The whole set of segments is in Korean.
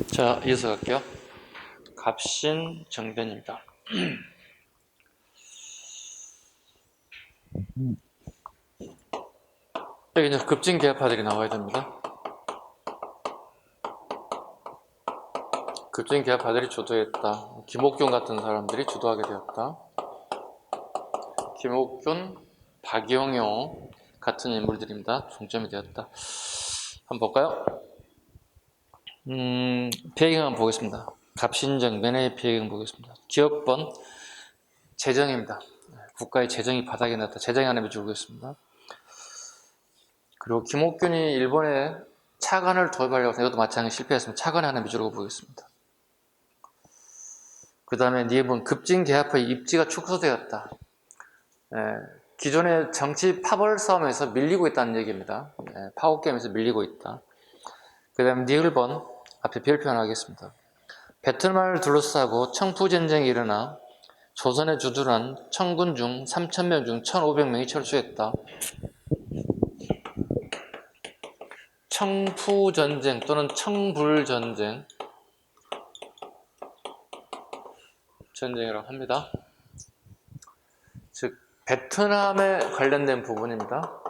자, 이어서 갈게요. 갑신정변입니다. 여기 이제 급진계합파들이 나와야 됩니다. 급진계합파들이 주도했다. 김옥균 같은 사람들이 주도하게 되었다. 김옥균, 박영효 같은 인물들입니다. 중점이 되었다. 한번 볼까요? 배경 한번 보겠습니다. 갑신정변의 배경 보겠습니다. 기업번 재정입니다. 국가의 재정이 바닥에 났다. 재정이 하나 비추겠습니다. 그리고 김옥균이 일본에 차관을 도입하려고 해서 이것도 마찬가지 실패했습니다. 차관을 하나 미주라고 보겠습니다. 그 다음에 니은 급진계합의 입지가 축소되었다. 기존의 정치 파벌 싸움에서 밀리고 있다는 얘기입니다. 파워게임에서 밀리고 있다. 그 다음에 니을번 앞에 별 표현하겠습니다. 베트남을 둘러싸고 청푸전쟁이 일어나 조선에 주둔한 청군 중 3,000명 중 1,500명이 철수했다. 청푸전쟁 또는 청불전쟁 전쟁이라고 합니다. 즉 베트남에 관련된 부분입니다.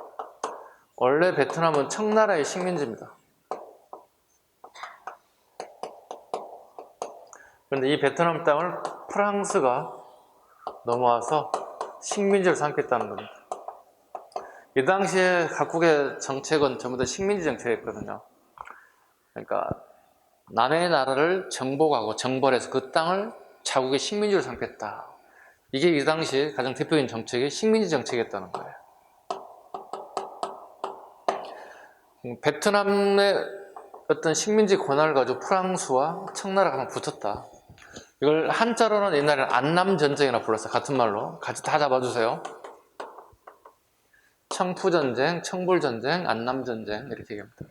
원래 베트남은 청나라의 식민지입니다. 그런데 이 베트남 땅을 프랑스가 넘어와서 식민지를 삼겠다는 겁니다. 이 당시에 각국의 정책은 전부 다 식민지 정책이었거든요. 그러니까 남의 나라를 정복하고 정벌해서 그 땅을 자국의 식민지로 삼겠다. 이게 이 당시 가장 대표적인 정책이 식민지 정책이었다는 거예요. 베트남의 어떤 식민지 권한을 가지고 프랑스와 청나라가 한번 붙었다. 이걸 한자로는 옛날에는 안남전쟁이라고 불렀어요. 같은 말로. 같이 다 잡아주세요. 청푸전쟁, 청불전쟁, 안남전쟁 이렇게 얘기합니다.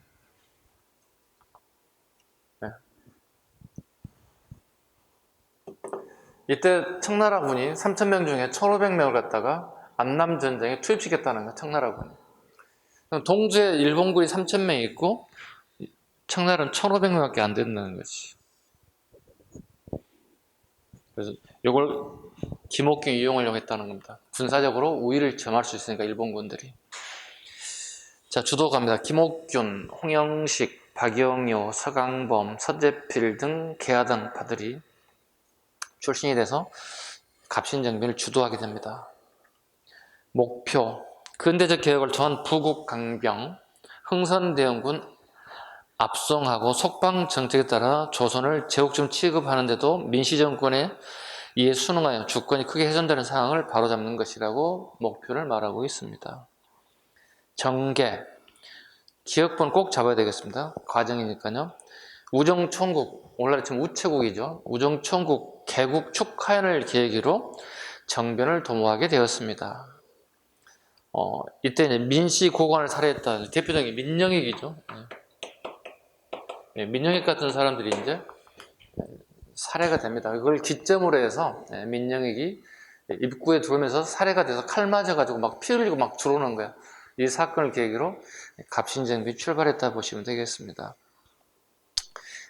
네. 이때 청나라군이 3,000명 중에 1,500명을 갖다가 안남전쟁에 투입시켰다는 거예요. 청나라군이. 동주에 일본군이 3,000명이 있고 청나라는 1,500명밖에 안 된다는 거지. 그래서 이걸 김옥균이 이용하려고 했다는 겁니다. 군사적으로 우위를 점할 수 있으니까 일본군들이. 자, 주도 갑니다. 김옥균, 홍영식, 박영효, 서강범, 서재필 등 계하당파들이 출신이 돼서 갑신정변을 주도하게 됩니다. 목표, 근대적 개혁을 통한 부국강병, 흥선대원군 압송하고 속방 정책에 따라 조선을 제국점 취급하는데도 민시정권에 이에 순응하여 주권이 크게 훼손되는 상황을 바로잡는 것이라고 목표를 말하고 있습니다. 정계, 기억번 꼭 잡아야 되겠습니다. 과정이니까요. 우정총국, 오늘날 지금 우체국이죠. 우정총국 개국 축하연을 계기로 정변을 도모하게 되었습니다. 이때 이제 민시고관을 살해했다. 대표적인 민영익이죠. 민영익 같은 사람들이 이제 살해가 됩니다. 그걸 기점으로 해서 민영익이 입구에 들어오면서 살해가 돼서 칼 맞아가지고 막 피 흘리고 막 들어오는 거야. 이 사건을 계기로 갑신정변이 출발했다 보시면 되겠습니다.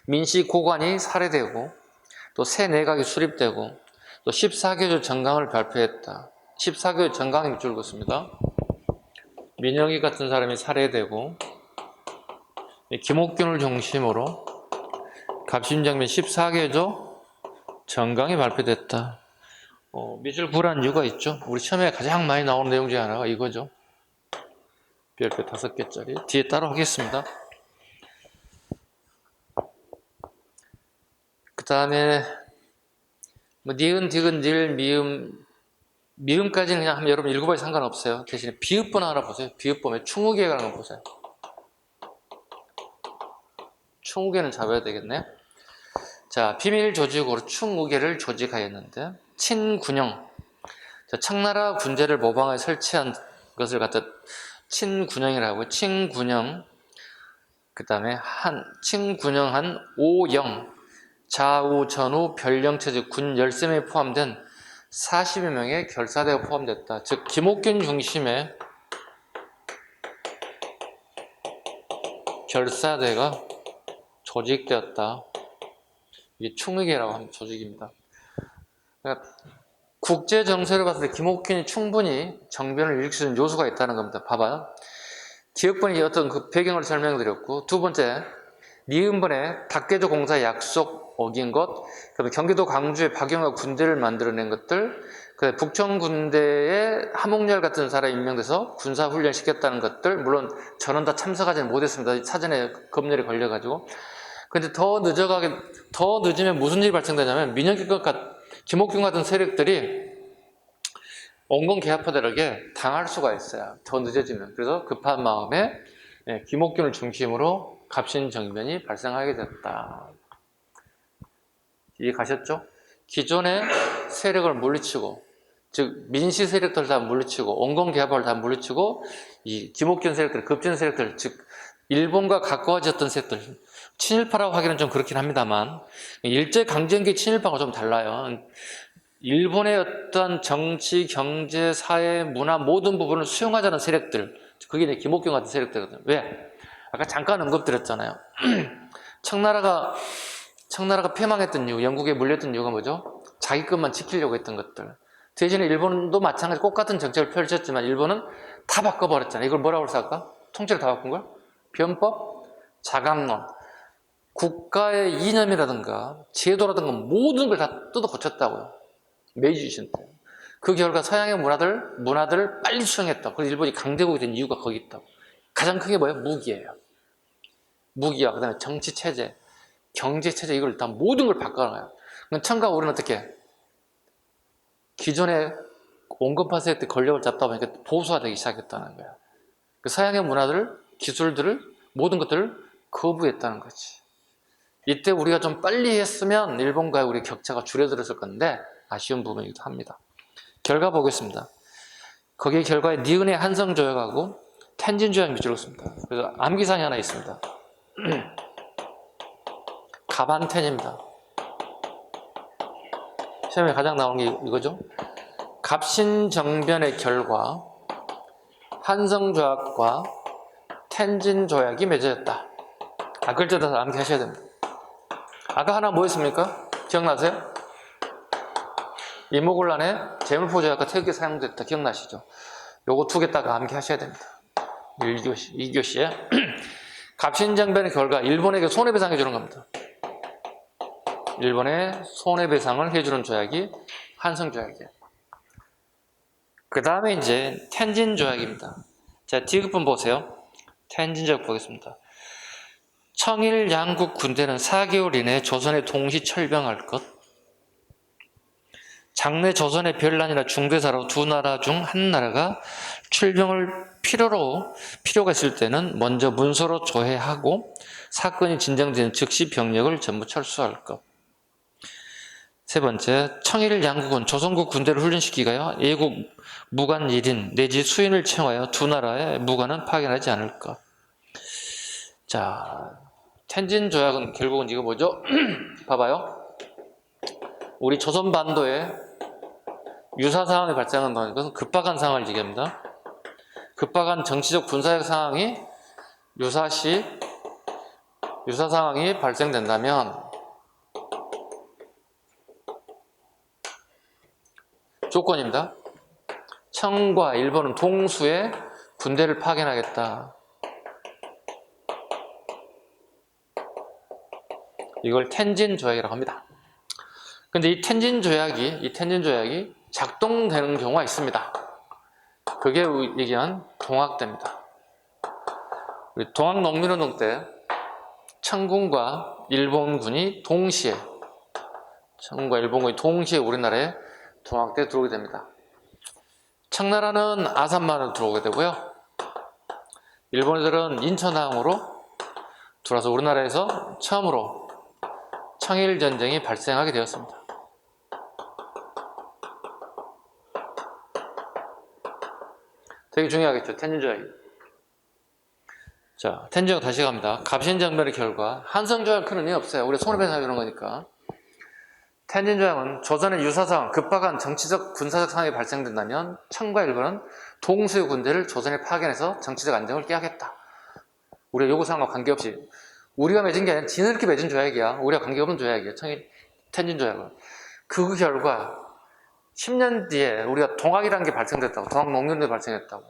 민시고관이 살해되고 또 새 내각이 수립되고 또 14개조 정강을 발표했다. 14개조 정강이 밑줄 긋습니다. 민영익 같은 사람이 살해되고 김옥균을 중심으로 갑신정변 14개조 정강이 발표됐다. 밑줄 구란 이유가 있죠. 우리 처음에 가장 많이 나오는 내용 중에 하나가 이거죠. 별표 5개짜리. 뒤에 따로 하겠습니다. 그 다음에 니은, 디귿, 닐, 미음까지는 그냥 여러분 읽어봐도 상관없어요. 대신에 비읍번 하나 보세요. 비읍번에 충우계라는 거 보세요. 충우계는 잡아야 되겠네. 자, 비밀 조직으로 충우계를 조직하였는데 친군영, 자, 청나라 군제를 모방하여 설치한 것을 갖다 친군영이라고. 친군영, 그 다음에 친군영한 오영, 좌우 전후 별령체 즉 군 13명이 포함된 40여 명의 결사대가 포함됐다. 즉 김옥균 중심의 결사대가 조직되었다. 이게 충의계라고 하는 조직입니다. 그러니까 국제 정세를 봤을 때 김옥균이 충분히 정변을 일으킬 수 있는 요소가 있다는 겁니다. 봐봐요. 기업본이 어떤 그 배경을 설명드렸고, 두 번째, 니은번에 닭개조 공사 약속 어긴 것, 그다음에 경기도 광주에 박영화 군대를 만들어낸 것들, 그 북청 군대에 하목열 같은 사람이 임명돼서 군사 훈련 시켰다는 것들, 물론 저는 다 참석하지는 못했습니다. 사전에 검열이 걸려가지고. 근데 더 늦으면 무슨 일이 발생되냐면 민영기껏 김옥균 같은 세력들이 원공 개화파들에게 당할 수가 있어요. 더 늦어지면. 그래서 급한 마음에 김옥균을 중심으로 갑신정변이 발생하게 됐다. 이해 가셨죠? 기존의 세력을 물리치고, 즉 민시 세력들 다 물리치고, 원공 개화파를 다 물리치고, 이 김옥균 세력들, 급진 세력들, 즉 일본과 가까워졌던 세력들, 친일파라고 하기는 좀 그렇긴 합니다만, 일제강점기 친일파가 좀 달라요. 일본의 어떤 정치, 경제, 사회, 문화 모든 부분을 수용하자는 세력들, 그게 이제 김옥균 같은 세력들이거든요. 왜? 아까 잠깐 언급드렸잖아요. 청나라가 패망했던 이유, 영국에 물렸던 이유가 뭐죠? 자기 것만 지키려고 했던 것들. 대신에 일본도 마찬가지 똑같은 정책을 펼쳤지만 일본은 다 바꿔버렸잖아요. 이걸 뭐라고 해서 할까? 통째로 다 바꾼 걸? 변법, 자강론, 국가의 이념이라든가 제도라든가 모든 걸 다 뜯어 고쳤다고요. 메이지 유신 때. 그 결과 서양의 문화들을 빨리 수용했다. 그래서 일본이 강대국이 된 이유가 거기 있다고. 가장 큰 게 뭐예요? 무기예요. 무기와 그다음에 정치 체제, 경제 체제, 이걸 다 모든 걸 바꿔놔요. 청과 우리는 어떻게? 기존의 온건파 세력 때 권력을 잡다 보니까 보수화되기 시작했다는 거야. 그 서양의 문화들, 기술들을, 모든 것들을 거부했다는 거지. 이때 우리가 좀 빨리 했으면 일본과의 우리 격차가 줄어들었을 건데 아쉬운 부분이기도 합니다. 결과 보겠습니다. 거기에 결과에 니은의 한성조약하고 텐진조약 밑줄을 씁니다. 그래서 암기사항이 하나 있습니다. 갑한텐입니다. 시험에 가장 나오는 게 이거죠. 갑신정변의 결과 한성조약과 텐진조약이 맺어졌다. 글자도 다 암기하셔야 됩니다. 아까 하나 뭐였습니까? 기억나세요? 이모곤란에 재물포조약과 태극기 사용됐다. 기억나시죠? 요거 두 개 딱 암기하셔야 됩니다. 1교시, 2교시에 갑신정변의 결과 일본에게 손해배상 해주는 겁니다. 일본에 손해배상을 해주는 조약이 한성조약이에요. 그 다음에 이제 텐진조약입니다. 자, 디귿분 보세요. 텐진조약 보겠습니다. 청일 양국 군대는 4개월 이내에 조선에 동시 철병할 것. 장래 조선의 별난이나 중대사로 두 나라 중 한 나라가 출병을 필요가 있을 때는 먼저 문서로 조회하고 사건이 진정되는 즉시 병력을 전부 철수할 것. 세 번째, 청일 양국은 조선국 군대를 훈련시키가요 예국 무관 1인 내지 수인을 채용하여 두 나라의 무관은 파견하지 않을 것. 자, 텐진조약은 결국은 이거 뭐죠? 봐봐요. 우리 조선 반도에 유사 상황이 발생한다는 것은 급박한 상황을 얘기합니다. 급박한 정치적 군사적 상황이 유사 상황이 발생된다면 조건입니다. 청과 일본은 동수에 군대를 파견하겠다. 이걸 텐진조약이라고 합니다. 근데 이 텐진조약이 작동되는 경우가 있습니다. 그게 얘기한 동학대입니다. 동학농민운동 때 청군과 일본군이 동시에 우리나라에 동학대에 들어오게 됩니다. 청나라는 아산만으로 들어오게 되고요. 일본 애들은 인천항으로 들어와서 우리나라에서 처음으로 청일전쟁이 발생하게 되었습니다. 되게 중요하겠죠. 텐진조약이. 자, 텐진조약 다시 갑니다. 갑신정변의 결과 한성조약 큰 의미 없어요. 우리 손해배상 이런 거니까. 텐진조약은 조선의 유사상 급박한 정치적 군사적 상황이 발생된다면 청과 일본은 동수의 군대를 조선에 파견해서 정치적 안정을 깨하겠다. 우리가 요구사항과 관계없이 우리가 맺은 게 아니라 지네들끼리 맺은 조약이야. 우리가 관계없는 조약이야. 텐진 조약은. 그 결과 10년 뒤에 우리가 동학이라는 게 발생됐다고. 동학농민운동이 발생했다고.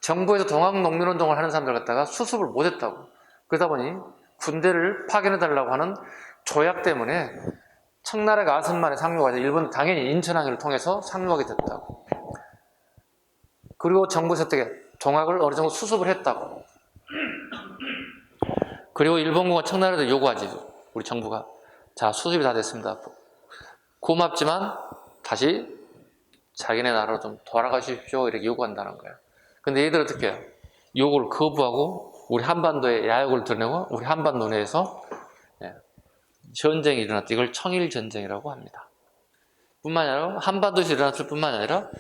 정부에서 동학농민운동을 하는 사람들 갖다가 수습을 못했다고. 그러다 보니 군대를 파견해달라고 하는 조약 때문에 청나라가 아승만에 상륙하자 일본 당연히 인천항해를 통해서 상륙하게 됐다고. 그리고 정부에서 어떻게 동학을 어느 정도 수습을 했다고. 그리고 일본군과 청나라도 요구하지. 우리 정부가. 자, 수습이 다 됐습니다. 고맙지만 다시 자기네 나라로 좀 돌아가십시오. 이렇게 요구한다는 거예요. 근데 얘들 어떻게 해요? 요구를 거부하고 우리 한반도에 야욕을 드러내고 우리 한반도 내에서 전쟁이 일어났다. 이걸 청일전쟁이라고 합니다. 뿐만 아니라 한반도에서 일어났을 뿐만 아니라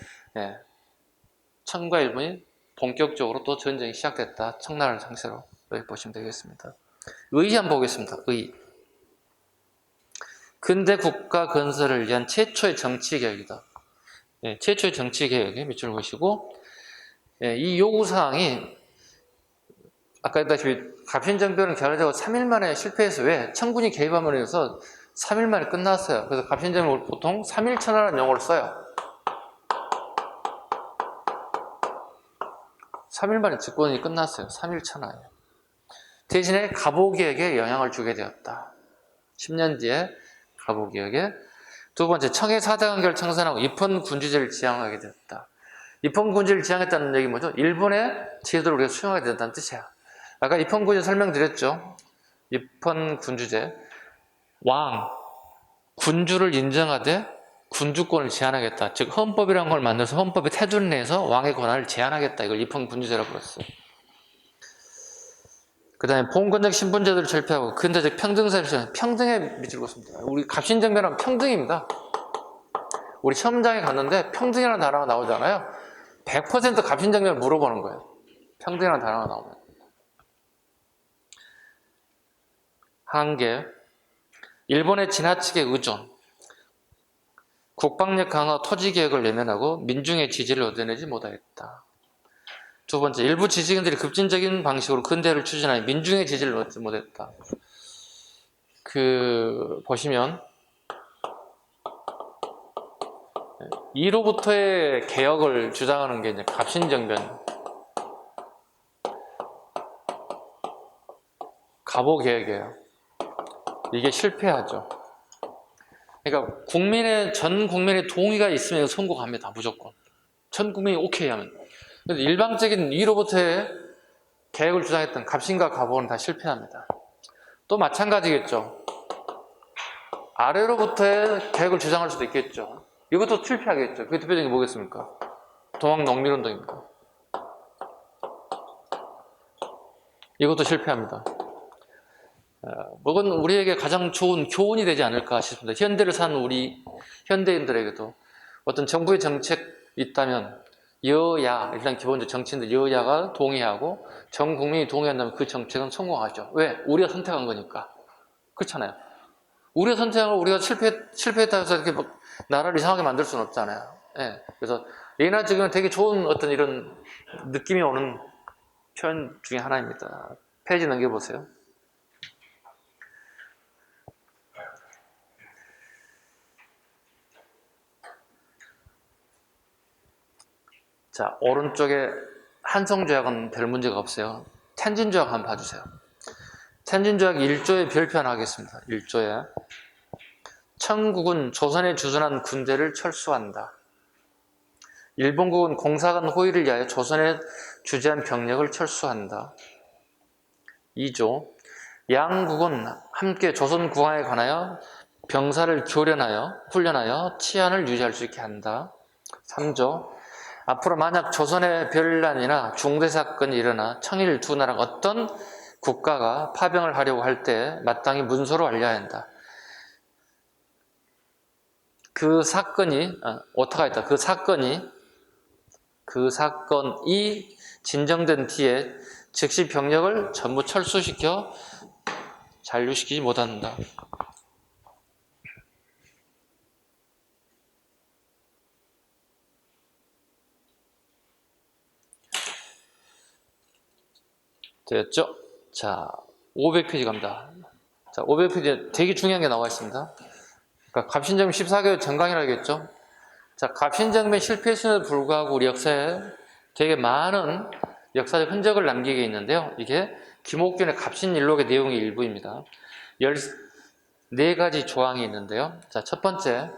청과 일본이 본격적으로 또 전쟁이 시작됐다. 청나라를 상세로 이렇게 보시면 되겠습니다. 의 한번 보겠습니다. 의. 근대 국가 건설을 위한 최초의 정치개혁이다. 최초의 정치개혁의 밑줄을 보시고 이 요구사항이 아까 했다시피 갑신정변은 결과적으로 3일 만에 실패해서 왜? 청군이 개입함으로 해서 3일 만에 끝났어요. 그래서 갑신정변을 보통 3일천하라는 용어를 써요. 3일 만에 집권이 끝났어요. 3일천하예요. 대신에 갑오개혁에 영향을 주게 되었다. 10년 뒤에 갑오개혁에. 두 번째, 청해 사대관계를 청산하고 입헌군주제를 지향하게 되었다. 입헌군주제를 지향했다는 얘기 뭐죠? 일본의 제도를 우리가 수용하게 되었다는 뜻이야. 아까 입헌군주제 설명드렸죠? 입헌군주제. 왕, 군주를 인정하되 군주권을 제한하겠다. 즉 헌법이라는 걸 만들어서 헌법의 테두리 내에서 왕의 권한을 제한하겠다. 이걸 입헌군주제라고 불렀어요. 그 다음에 봉건적 신분제도를 철폐하고 근대적 평등사회를 평등에 밑줄 긋습니다. 우리 갑신정변은 평등입니다. 우리 시험장에 갔는데 평등이라는 단어가 나오잖아요. 100% 갑신정변을 물어보는 거예요. 평등이라는 단어가 나오면. 한계, 일본의 지나치게 의존, 국방력 강화, 토지개혁을 내면하고 민중의 지지를 얻어내지 못하였다. 두 번째, 일부 지식인들이 급진적인 방식으로 근대를 추진하여 민중의 지지를 얻지 못했다. 보시면 2로부터의 개혁을 주장하는 게 이제 갑신정변, 갑오개혁이에요. 이게 실패하죠. 그러니까 전 국민의 동의가 있으면 성공합니다. 무조건. 전 국민이 오케이 하면. 근데 일방적인 위로부터의 개혁을 주장했던 갑신과 갑오는 다 실패합니다. 또 마찬가지겠죠. 아래로부터의 개혁을 주장할 수도 있겠죠. 이것도 실패하겠죠. 그 대표적인 게 뭐겠습니까? 동학농민운동입니다. 이것도 실패합니다. 그건 우리에게 가장 좋은 교훈이 되지 않을까 싶습니다. 현대를 사는 우리 현대인들에게도 어떤 정부의 정책이 있다면 여야, 일단 기본적으로 정치인들 여야가 동의하고 전 국민이 동의한다면 그 정책은 성공하죠. 왜? 우리가 선택한 거니까. 그렇잖아요. 우리가 선택한 걸 우리가 실패했다 해서 이렇게 막 나라를 이상하게 만들 수는 없잖아요. 그래서 예나 지금은 되게 좋은 어떤 이런 느낌이 오는 표현 중에 하나입니다. 페이지 넘겨보세요. 자, 오른쪽에 한성조약은 별 문제가 없어요. 텐진조약 한번 봐주세요. 텐진조약 1조에 별표 하나 하겠습니다. 1조에 청국은 조선에 주둔한 군대를 철수한다. 일본국은 공사간 호의를 위하여 조선에 주재한 병력을 철수한다. 2조 양국은 함께 조선 국왕에 관하여 병사를 교련하여 훈련하여 치안을 유지할 수 있게 한다. 3조 앞으로 만약 조선의 별난이나 중대사건이 일어나 청일 두 나라 어떤 국가가 파병을 하려고 할 때 마땅히 문서로 알려야 한다. 그 사건이 오타가 있다. 그 사건이 진정된 뒤에 즉시 병력을 전부 철수시켜 잔류시키지 못한다. 됐죠? 자, 500페이지 갑니다. 자, 500페이지에 되게 중요한 게 나와 있습니다. 그러니까 갑신정변 14개월 전강이라겠죠. 자, 갑신정변 실패했음에도 불구하고 우리 역사에 되게 많은 역사적 흔적을 남기게 있는데요. 이게 김옥균의 갑신일록의 내용의 일부입니다. 14가지 조항이 있는데요. 자, 첫 번째,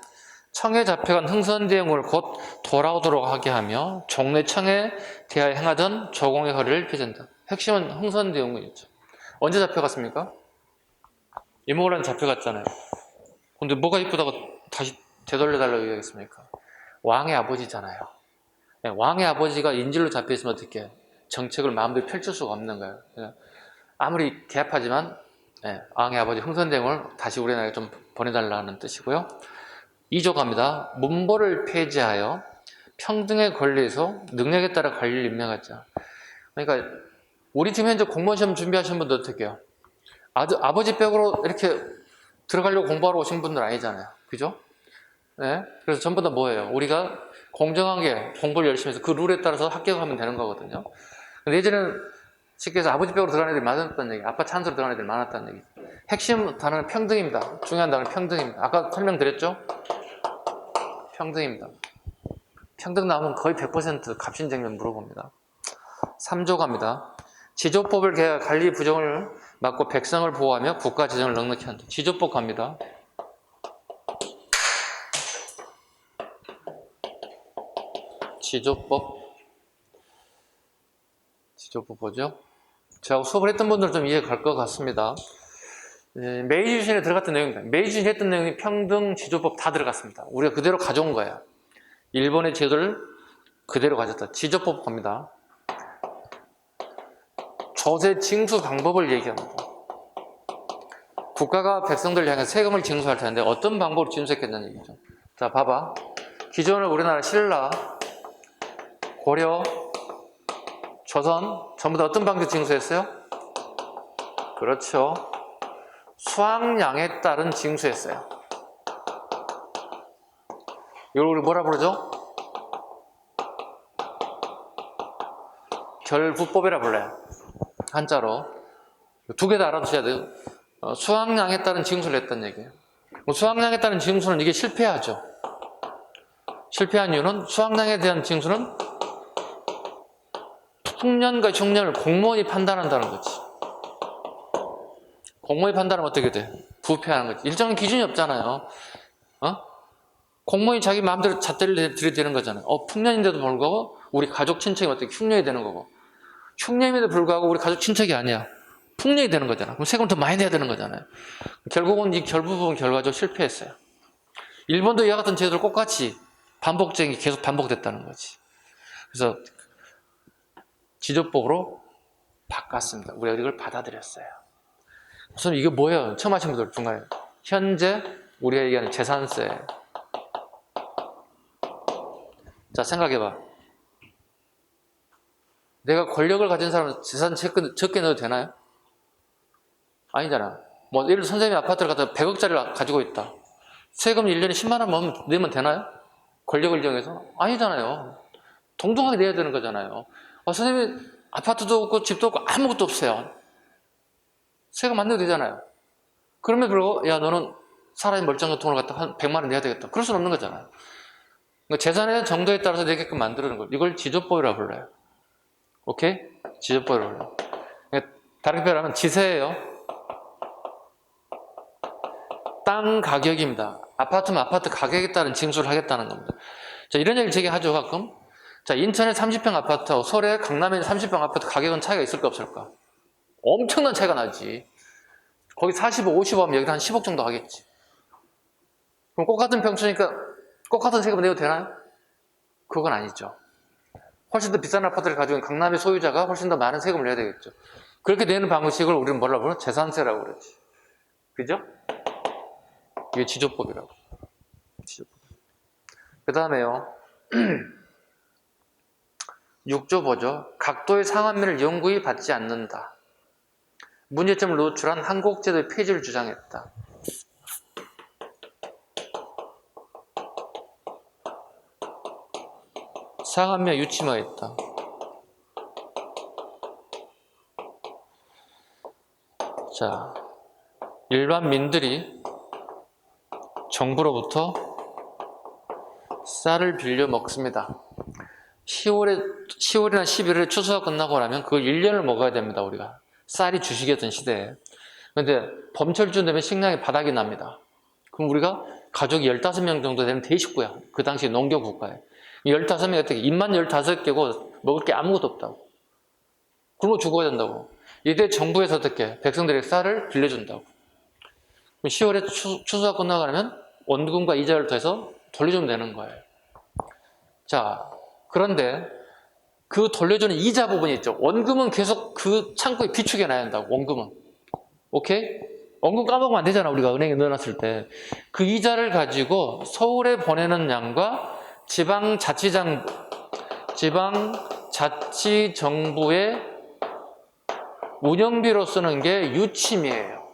청에 잡혀간 흥선대원군을 곧 돌아오도록 하게 하며 종래 청에 대하여 행하던 조공의 허리를 펴준다. 핵심은 흥선대원군이었죠. 언제 잡혀갔습니까? 이모그란 잡혀갔잖아요. 근데 뭐가 이쁘다고 다시 되돌려달라고 얘기하겠습니까? 왕의 아버지잖아요. 네, 왕의 아버지가 인질로 잡혀있으면 어떻게 정책을 마음대로 펼칠 수가 없는 거예요. 아무리 개합하지만 네, 왕의 아버지 흥선대원을 다시 우리나라에 좀 보내달라는 뜻이고요. 2조 갑니다. 문벌을 폐지하여 평등의 권리에서 능력에 따라 관리를 임명하자. 그러니까 우리 지금 현재 공무원 시험 준비하시는 분들 어떻게 해요? 아버지 댁으로 이렇게 들어가려고 공부하러 오신 분들 아니잖아요. 그죠? 네. 그래서 전부 다 뭐예요? 우리가 공정하게 공부를 열심히 해서 그 룰에 따라서 합격하면 되는 거거든요. 근데 예전에는 쉽게 해서 아버지 댁으로 들어가는 애들이 많았다는 얘기, 아빠 찬스로 들어가는 애들이 많았다는 얘기. 핵심 단어는 평등입니다. 중요한 단어는 평등입니다. 아까 설명드렸죠? 평등입니다. 평등 나오면 거의 100% 갑신정변 물어봅니다. 3조 갑니다. 지조법을 개혁, 관리 부정을 막고 백성을 보호하며 국가 재정을 넉넉히 한다. 지조법 갑니다. 지조법 뭐죠? 제가 수업을 했던 분들은 좀 이해가 갈 것 같습니다. 메이지 유신에 들어갔던 내용입니다. 메이지 유신에 했던 내용이 평등, 지조법 다 들어갔습니다. 우리가 그대로 가져온 거예요. 일본의 제도를 그대로 가졌다. 지조법 갑니다. 조세 징수 방법을 얘기합니다. 국가가 백성들을 향해 세금을 징수할 텐데 어떤 방법으로 징수했겠다는 얘기죠. 자, 봐봐. 기존에 우리나라 신라, 고려, 조선 전부 다 어떤 방식으로 징수했어요? 그렇죠. 수확량에 따른 징수했어요. 이걸 우리 뭐라 부르죠? 결부법이라 불러요. 한자로. 두 개 다 알아두셔야 돼요. 수확량에 따른 징수를 했다는 얘기예요. 수확량에 따른 징수는 이게 실패하죠. 실패한 이유는 수확량에 대한 징수는 풍년과 흉년을 공무원이 판단한다는 거지. 공무원이 판단하면 어떻게 돼? 부패하는 거지. 일정한 기준이 없잖아요. 공무원이 자기 마음대로 잣대를 들이대는 거잖아요. 풍년인데도 불구하고 우리 가족 친척이 어떻게 흉년이 되는 거고, 흉년임에도 불구하고 우리 가족 친척이 아니야. 풍년이 되는 거잖아. 그럼 세금을 더 많이 내야 되는 거잖아요. 결국은 이 결부분 결과적으로 실패했어요. 일본도 이와 같은 제도를 똑같이 반복적인 게 계속 반복됐다는 거지. 그래서 지조법으로 바꿨습니다. 우리가 이걸 받아들였어요. 우선 이게 뭐예요? 처음 하신 분들 중간에 현재 우리가 얘기하는 재산세. 자, 생각해봐. 내가 권력을 가진 사람은 재산 적게 넣어도 되나요? 아니잖아. 뭐 예를 들어 선생님이 아파트를 갖다 100억짜리를 가지고 있다. 세금 1년에 10만 원 내면 되나요? 권력을 이용해서? 아니잖아요. 동등하게 내야 되는 거잖아요. 선생님이 아파트도 없고 집도 없고 아무것도 없어요. 세금 안 내도 되잖아요. 그러면 불구하고 야 너는 사람이 멀쩡한 돈을 갖다 한 100만 원 내야 되겠다. 그럴 수는 없는 거잖아요. 그러니까 재산의 정도에 따라서 내게끔 만드는 걸. 이걸 지조법이라고 불러요. 오케이? 지조법이라고 불러요. 그러니까 다르게 표현하면 지세예요. 땅 가격입니다. 아파트면 아파트 가격에 따른 징수를 하겠다는 겁니다. 자, 이런 얘기를 제가 하죠, 가끔. 자, 인천에 30평 아파트하고 서울에 강남에 30평 아파트 가격은 차이가 있을까 없을까? 엄청난 차이가 나지. 거기 45, 55 하면 여기는 한 10억 정도 하겠지. 그럼 똑같은 평수니까 똑같은 세금을 내도 되나요? 그건 아니죠. 훨씬 더 비싼 아파트를 가지고 있는 강남의 소유자가 훨씬 더 많은 세금을 내야 되겠죠. 그렇게 내는 방식을 우리는 뭐라고 그러나? 재산세라고 그러지. 그죠? 이게 지조법이라고. 지조법. 그 다음에요. 6조 보죠. 각도의 상한면을 영구히 받지 않는다. 문제점을 노출한 한국제도의 폐지를 주장했다. 상한면 유치화했다. 자, 일반 민들이 정부로부터 쌀을 빌려 먹습니다. 10월이나 11월에 추수가 끝나고 나면 그걸 1년을 먹어야 됩니다, 우리가. 쌀이 주식이었던 시대에. 근데 봄철쯤 되면 식량이 바닥이 납니다. 그럼 우리가 가족이 15명 정도 되는 대식구야. 그 당시 농경 국가에. 15명이 어떻게, 입만 15개고 먹을 게 아무것도 없다고. 굶어 죽어야 된다고. 이때 정부에서 어떻게 백성들에게 쌀을 빌려준다고. 10월에 추수가 끝나가면 원금과 이자를 더해서 돌려주면 되는 거예요. 자, 그런데 그 돌려주는 이자 부분이 있죠. 원금은 계속 그 창고에 비축해 놔야 한다고, 원금은. 오케이? 원금 까먹으면 안 되잖아, 우리가 은행에 넣어놨을 때. 그 이자를 가지고 서울에 보내는 양과 지방자치정부의 운영비로 쓰는 게 유침이에요.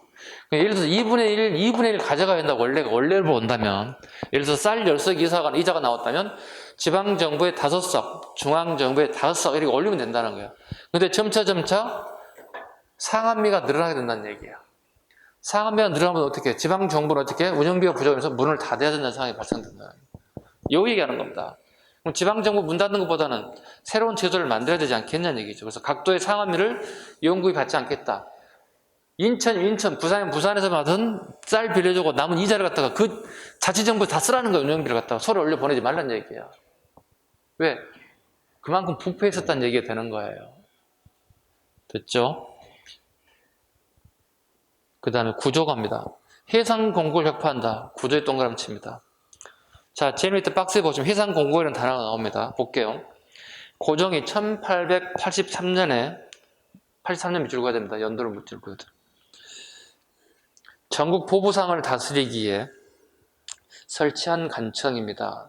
예를 들어서 2분의 1 가져가야 된다고, 원래를 본다면. 예를 들어서 쌀 10석 이자가 나왔다면 지방정부의 5석, 중앙정부의 5석 이렇게 올리면 된다는 거예요. 근데 점차 상한비가 늘어나게 된다는 얘기예요. 상한비가 늘어나면 어떻게, 지방정부는 어떻게, 운영비가 부족해서 문을 닫아야 된다는 상황이 발생된다는 거예요. 요 얘기하는 겁니다. 그럼 지방정부 문 닫는 것보다는 새로운 제도를 만들어야 되지 않겠냐는 얘기죠. 그래서 각도의 상한비를 연구비 받지 않겠다. 인천, 부산에서 받은 쌀 빌려주고 남은 이자를 갖다가 그 자치정부에 다 쓰라는 거예요. 운영비를 갖다가 서로 올려 보내지 말라는 얘기예요. 왜? 그만큼 부패했었다는 얘기가 되는 거예요. 됐죠? 그 다음에 구조가입니다. 해상 공고를 혁파한다. 구조의 동그라미 칩니다. 자, 제일 밑에 박스에 보시면 해상 공고라는 단어가 나옵니다. 볼게요. 고종이 1883년에 83년 밑줄 그어야 됩니다. 연도를 밑줄 그어야 돼요. 전국 보부상을 다스리기에 설치한 관청입니다.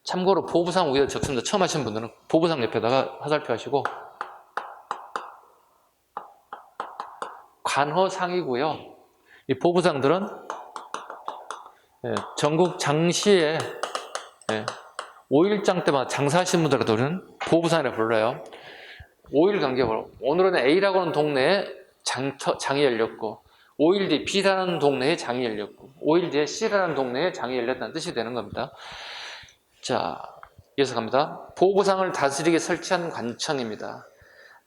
참고로 보부상 위에 적습니다. 처음 하시는 분들은 보부상 옆에다가 화살표 하시고, 관허상이고요. 이 보부상들은 전국 장시에 5일장 때마다 장사하시는 분들한테 우리는 보부상이라고 불러요. 5일 간격으로, 오늘은 A라고 하는 동네에 장이 열렸고, 5일 뒤에 B라는 동네에 장이 열렸고, 5일 뒤에 C라는 동네에 장이 열렸다는 뜻이 되는 겁니다. 자, 이어서 갑니다. 보부상을 다스리게 설치한 관청입니다.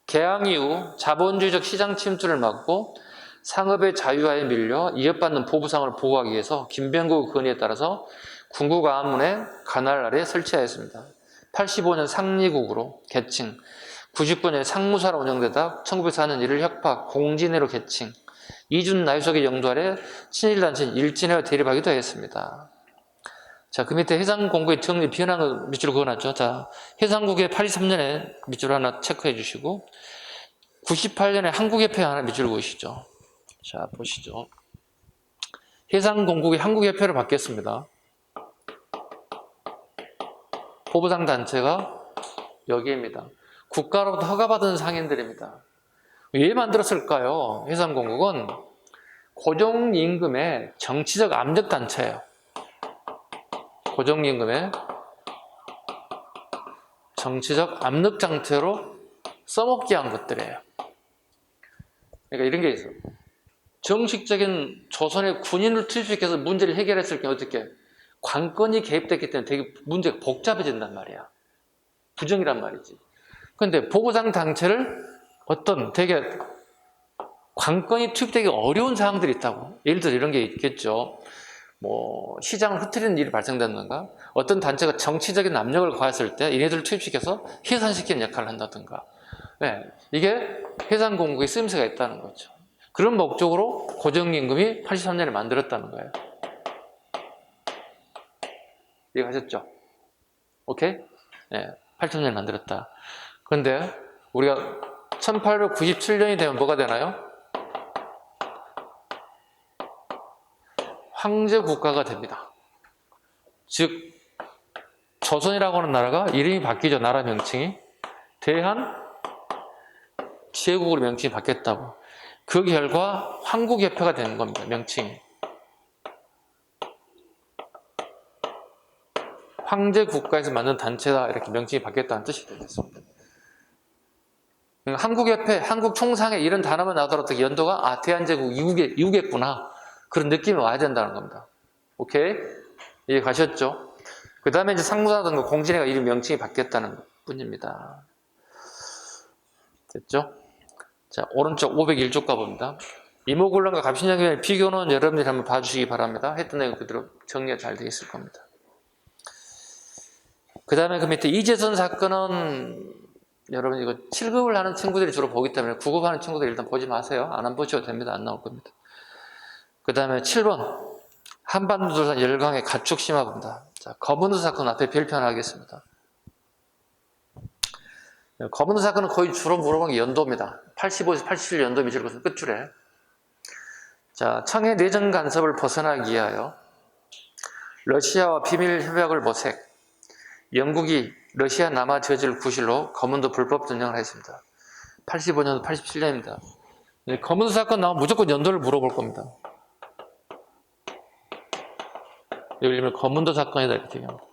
개항 이후 자본주의적 시장 침투를 막고 상업의 자유화에 밀려 이업받는 보부상을 보호하기 위해서 김병국 건의에 따라서 궁구가암문에 관할 아래 설치하였습니다. 85년 상리국으로 개칭, 99년에 상무사로 운영되다 1904년 이를 혁파, 공진회로 개칭, 이준 나유석의 영도 아래 친일단체인 일진회와 대립하기도 했습니다. 자, 그 밑에 해상공고의 정리 비현한 거 밑줄 그어놨죠. 자, 해상국의 83년에 밑줄 하나 체크해 주시고, 98년에 한국협회 하나 밑줄 그으시죠. 자, 보시죠. 해상공국이 한국협회로 바뀌었습니다. 보부상 단체가 여기입니다. 국가로부터 허가받은 상인들입니다. 왜 만들었을까요? 해상공국은 고종임금의 정치적 압력 단체예요. 고종임금의 정치적 압력 장치로 써먹게 한 것들이에요. 그러니까 이런 게 있어. 정식적인 조선의 군인을 투입시켜서 문제를 해결했을 때 어떻게? 관건이 개입됐기 때문에 되게 문제가 복잡해진단 말이야. 부정이란 말이지. 그런데 보부상 단체를 어떤 되게 관건이 투입되기 어려운 사항들이 있다고. 예를 들어 이런 게 있겠죠. 뭐 시장을 흐트리는 일이 발생된다든가, 어떤 단체가 정치적인 압력을 가했을 때 얘네들을 투입시켜서 해산시키는 역할을 한다든가. 네, 이게 해상공국의 쓰임새가 있다는 거죠. 그런 목적으로 고종임금이 83년에 만들었다는 거예요. 이해가셨죠? 오케이? 네, 83년에 만들었다. 그런데 우리가 1897년이 되면 뭐가 되나요? 황제 국가가 됩니다. 즉 조선이라고 하는 나라가 이름이 바뀌죠. 나라 명칭이. 대한 제국으로 명칭이 바뀌었다고. 그 결과 한국협회가 되는 겁니다. 명칭이. 황제 국가에서 만든 단체다 이렇게 명칭이 바뀌었다는 뜻이 되겠습니다. 한국협회, 한국총상회 이런 단어만 나오더라도 연도가 대한제국 이후겠구나. 그런 느낌이 와야 된다는 겁니다. 오케이? 이해 가셨죠? 그 다음에 이제 상무라든가 공진회가 이름 명칭이 바뀌었다는 것 뿐입니다. 됐죠? 자, 오른쪽 501쪽 가봅니다. 이모군란과 갑신양의 비교는 여러분들이 한번 봐주시기 바랍니다. 했던 내용 그대로 정리가 잘 되어 있을 겁니다. 그 다음에 그 밑에 이재선 사건은 여러분 이거 7급을 하는 친구들이 주로 보기 때문에 9급 하는 친구들 일단 보지 마세요. 안 보셔도 됩니다. 안 나올 겁니다. 그 다음에 7번 한반도 열강의 가축 심화부입니다. 자, 검은도 사건 앞에 별표하겠습니다. 검은도 사건은 거의 주로 물어보는 게 연도입니다. 85에서 87 연도 미칠 것은 끝줄에. 자, 청해 내정 간섭을 벗어나기 위하여 러시아와 비밀 협약을 모색, 영국이 러시아 남하 저지를 구실로 검은도 불법 전쟁을 했습니다. 85년도 87년입니다. 검은도 사건 나오면 무조건 연도를 물어볼 겁니다. 예를 들면 검은도 사건이다 이렇게 얘기합니다.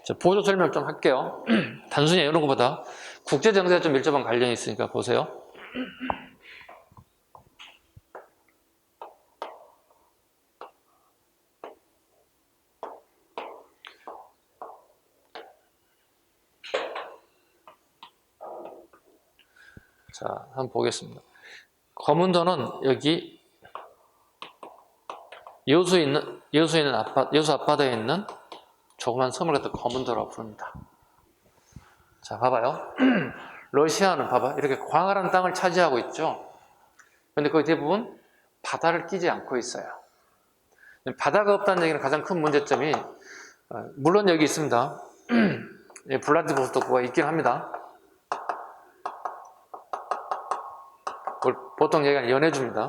자, 보조 설명 좀 할게요. 단순히 이런 것보다 국제정세와 좀 밀접한 관련이 있으니까 보세요. 자, 한번 보겠습니다. 검은도는 여기 여수 앞바다에 있는 조그만 섬을 갖다 검은도라고 부릅니다. 자, 봐봐요. 러시아는 봐봐. 이렇게 광활한 땅을 차지하고 있죠. 근데 거의 대부분 바다를 끼지 않고 있어요. 바다가 없다는 얘기는 가장 큰 문제점이, 물론 여기 있습니다. 블라디보스토크가 있긴 합니다. 보통 얘기하는 연해주입니다.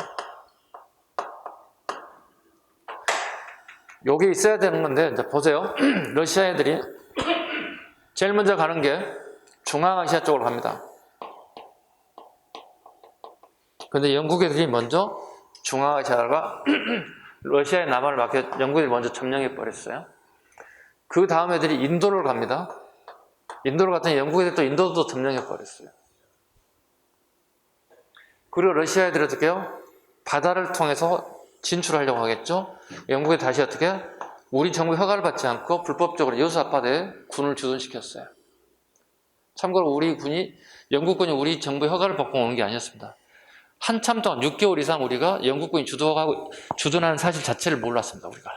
요게 있어야 되는 건데, 이제 보세요. 러시아 애들이 제일 먼저 가는 게 중앙아시아 쪽으로 갑니다. 근데 영국 애들이 먼저 중앙아시아가 러시아의 남한을 막혀 영국이 먼저 점령해 버렸어요. 그 다음 애들이 인도를 갑니다. 인도를 갔더니 영국 애들이 또 인도도 점령해 버렸어요. 그리고 러시아 애들이 어떻게 해요? 바다를 통해서 진출하려고 하겠죠. 영국이 다시 어떻게 우리 정부 허가를 받지 않고 불법적으로 여수 앞바다에 군을 주둔시켰어요. 참고로 영국군이 우리 정부의 허가를 받고 오는 게 아니었습니다. 한참 동안 6개월 이상 우리가 영국군이 주둔하는 사실 자체를 몰랐습니다. 우리가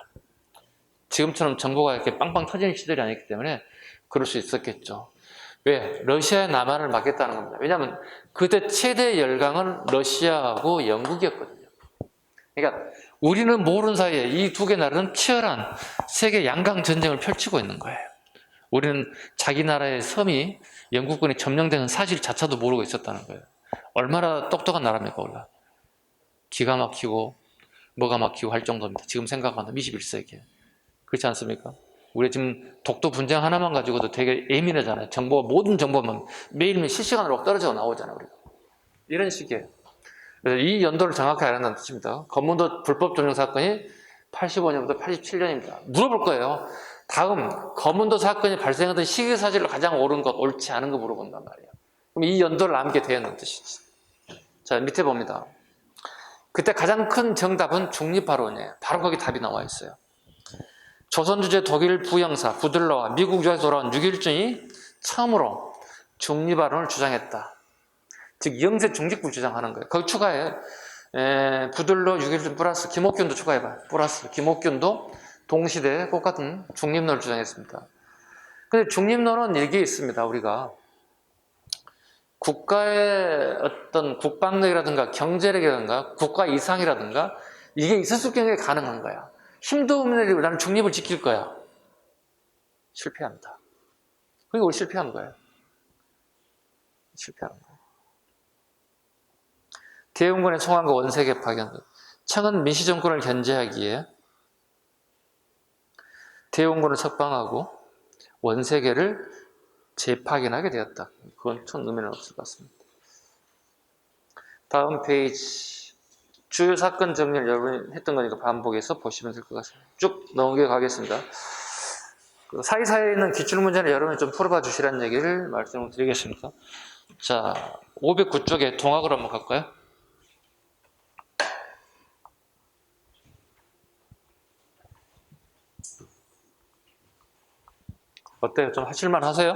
지금처럼 정보가 이렇게 빵빵 터지는 시절이 아니기 때문에 그럴 수 있었겠죠. 왜? 러시아의 남한을 막겠다는 겁니다. 왜냐하면 그때 최대 열강은 러시아하고 영국이었거든요. 그러니까 우리는 모르는 사이에 이 두 개 나라는 치열한 세계 양강 전쟁을 펼치고 있는 거예요. 우리는 자기 나라의 섬이 영국군이 점령되는 사실 자체도 모르고 있었다는 거예요. 얼마나 똑똑한 나라입니까, 우리가. 기가 막히고 뭐가 막히고 할 정도입니다. 지금 생각하면 21세기에. 그렇지 않습니까? 우리 지금 독도 분쟁 하나만 가지고도 되게 예민하잖아요. 모든 정보만 매일매일 실시간으로 떨어져 나오잖아요, 우리가. 이런 식이에요. 그래서 이 연도를 정확히 알아낸다는 뜻입니다. 검은도 불법 점령 사건이 85년부터 87년입니다. 물어볼 거예요. 다음 검은도 사건이 발생하던 시기사실로 가장 옳은 것, 옳지 않은 거 물어본단 말이에요. 그럼 이 연도를 알게 되었는 뜻이지. 자, 밑에 봅니다. 그때 가장 큰 정답은 중립화론이에요. 바로 거기 답이 나와 있어요. 조선 주재 독일 부영사 부들러와 미국 유학에서 돌아온 6.1준이 처음으로 중립화론을 주장했다. 즉 영세 중립국을 주장하는 거예요. 거기 추가해 부들러 6.1준 플러스 김옥균도 추가해봐요. 플러스 김옥균도 동시대에 똑같은 중립론을 주장했습니다. 근데 중립론은 이게 있습니다. 우리가 국가의 어떤 국방력이라든가 경제력이라든가 국가 이상이라든가 이게 있었을 경우에 가능한 거야. 힘도 없는 애들이 나는 중립을 지킬 거야. 실패합니다. 그러니까 우리 실패한 거예요. 실패한 거예요. 대웅군의 송환과 원세계 파견. 청은 민시정권을 견제하기 위해 대웅군을 석방하고 원세계를 재파견하게 되었다. 그건 큰 의미는 없을 것 같습니다. 다음 페이지. 주요 사건 정리를 여러분이 했던 거니까 반복해서 보시면 될 것 같습니다. 쭉 넘겨가겠습니다. 그 사이사이에 있는 기출문제는 여러분이 좀 풀어봐 주시라는 얘기를 말씀을 드리겠습니다. 자, 509쪽에 동학을 한번 갈까요? 어때요? 좀 하실만 하세요?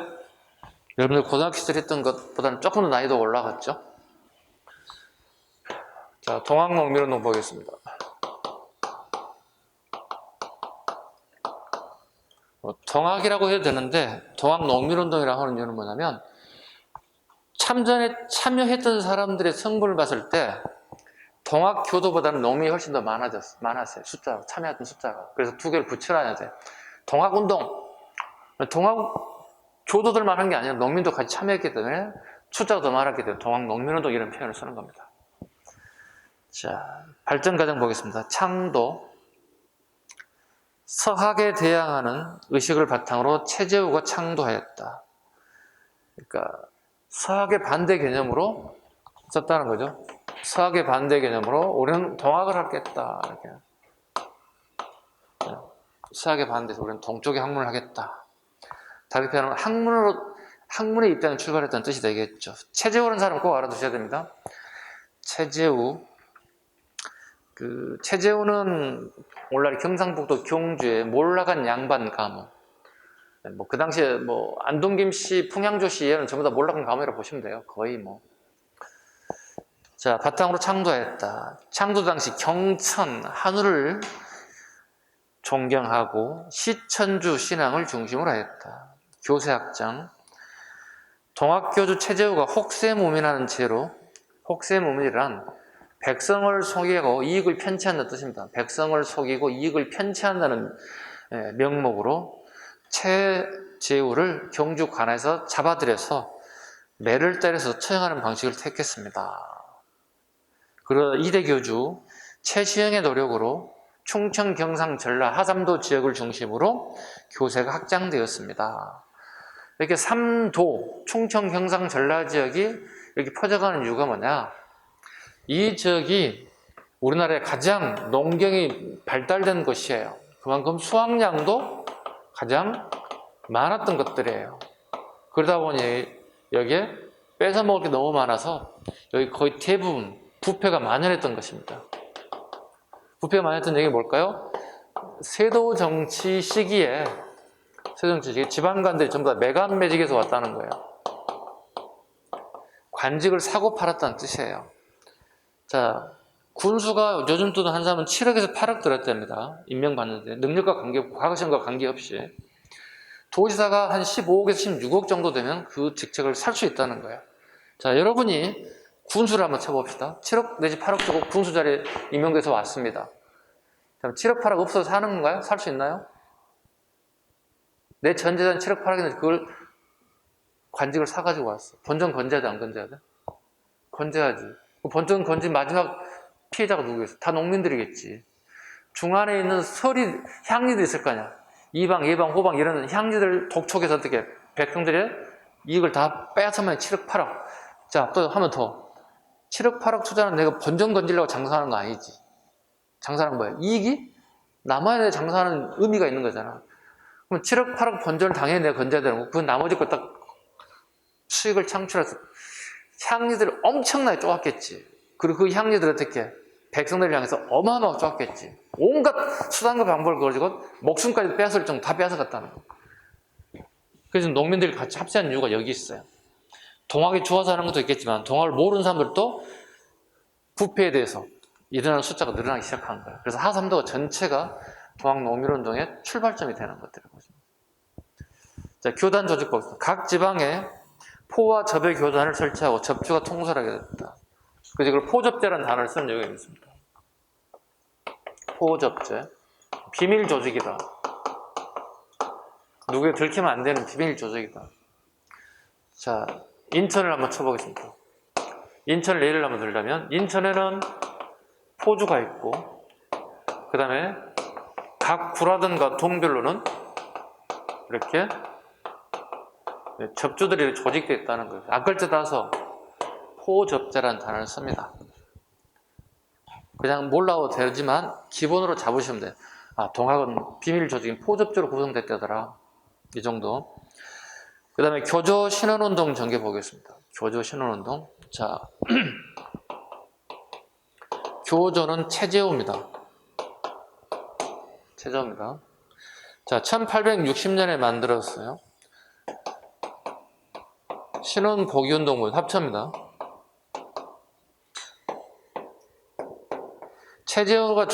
여러분들 고등학교 시절 했던 것보다는 조금 더 난이도가 올라갔죠? 자, 동학농민운동 보겠습니다. 동학이라고 해도 되는데 동학농민운동이라고 하는 이유는 뭐냐면 참전에 참여했던 사람들의 성분을 봤을 때 동학교도보다는 농민이 훨씬 더 많았어요. 숫자가, 참여했던 숫자가. 그래서 두 개를 붙여놔야 돼. 동학운동. 동학교도들만 한 게 아니라 농민도 같이 참여했기 때문에 숫자가 더 많았기 때문에 동학농민운동 이런 표현을 쓰는 겁니다. 자, 발전 과정 보겠습니다. 창도. 서학에 대항하는 의식을 바탕으로 최재우가 창도하였다. 그러니까 서학의 반대 개념으로 썼다는 거죠. 서학의 반대 개념으로 우리는 동학을 하겠다. 이렇게. 서학의 반대에서 우리는 동쪽의 학문을 하겠다. 다르게 표현하면 학문의 입장에 출발했다는 뜻이 되겠죠. 최재우라는 사람 꼭 알아두셔야 됩니다. 최재우는 오늘날 경상북도 경주에 몰락한 양반 가문. 그 당시에 안동김 씨, 풍양조 씨 얘는 전부 다 몰락한 가문이라고 보시면 돼요. 거의 자, 바탕으로 창도했다. 창도 당시 경천, 한우를 존경하고 시천주 신앙을 중심으로 하였다. 교세학장. 동학교주 최재우가 혹세무민하는 죄로, 혹세무민이란 백성을 속이고 이익을 편취한다는 뜻입니다. 백성을 속이고 이익을 편취한다는 명목으로 최재우를 경주 관에서 잡아들여서 매를 때려서 처형하는 방식을 택했습니다. 그러나 이대교주 최시영의 노력으로 충청, 경상, 전라, 하삼도 지역을 중심으로 교세가 확장되었습니다. 이렇게 3도, 충청, 경상, 전라 지역이 이렇게 퍼져가는 이유가 뭐냐? 이 지역이 우리나라에 가장 농경이 발달된 곳이에요. 그만큼 수확량도 가장 많았던 것들이에요. 그러다 보니 여기에 뺏어 먹을 게 너무 많아서 여기 거의 대부분 부패가 만연했던 것입니다. 부패가 만연했던 얘기가 뭘까요? 세도 정치 시기에 지방관들이 전부 다 매간매직에서 왔다는 거예요. 관직을 사고 팔았다는 뜻이에요. 자, 군수가 요즘 돈 한 사람은 7억에서 8억 들었답니다. 임명받는데 능력과 관계없고 과거시험과 관계없이 도지사가 한 15억에서 16억 정도 되면 그 직책을 살 수 있다는 거예요. 자, 여러분이 군수를 한번 쳐봅시다. 7억 내지 8억 주고 군수 자리에 임명돼서 왔습니다. 그럼 7억 8억 없어서 사는 건가요? 살 수 있나요? 내 전 재산 7억 8억인데 그걸 관직을 사가지고 왔어. 본전 건재해야 돼, 안 건재해야 돼? 건재하지. 본전 건진 마지막 피해자가 누구겠어? 다 농민들이겠지. 중안에 있는 향리들이 있을 거 아니야. 이방, 예방, 호방 이런 향리들 독촉해서 어떻게 백성들의 이익을 다 빼앗으면 7억 8억. 자, 또 하면 더. 7억 8억 투자는 내가 본전 건지려고 장사하는 거 아니지. 장사하는 거야. 이익이 남아야 돼. 장사하는 의미가 있는 거잖아. 그럼 7억 8억 본전을 당연히 내가 건져야 되는 거고 그 나머지 거 딱 수익을 창출해서 향리들을 엄청나게 쪼았겠지. 그리고 그 향리들 어떻게 백성들을 향해서 어마어마하게 쪼았겠지. 온갖 수단과 방법을 가지고 목숨까지 빼앗을 정도 다 빼앗아갔다는 거. 그래서 농민들이 같이 합세한 이유가 여기 있어요. 동학이 좋아서 하는 것도 있겠지만 동학을 모르는 사람들도 부패에 대해서 일어나는 숫자가 늘어나기 시작한 거예요. 그래서 하삼도 전체가 동학농민운동의 출발점이 되는 것들이고. 자, 교단 조직 보겠습니다. 각 지방에 포와 접의 교단을 설치하고 접주가 통솔하게 됐다. 그래서 이걸 포접제라는 단어를 쓴 적이 있습니다. 포접제. 비밀 조직이다. 누구에 들키면 안 되는 비밀 조직이다. 자, 인천을 한번 쳐보겠습니다. 인천 예를 한번 들자면 인천에는 포주가 있고 그 다음에 각 구라든가 동별로는 이렇게 접주들이 조직되어 있다는 거예요. 앞글자 따서 포접제라는 단어를 씁니다. 그냥 몰라도 되지만 기본으로 잡으시면 돼요. 아, 동학은 비밀 조직인 포접제로 구성됐다더라. 이 정도. 그 다음에 교조 신원운동 전개 보겠습니다. 교조 신원운동. 자, 교조는 체제호입니다. 체제호입니다. 자, 1860년에 만들었어요. 신원복위운동군 합쳐입니다. 체제호가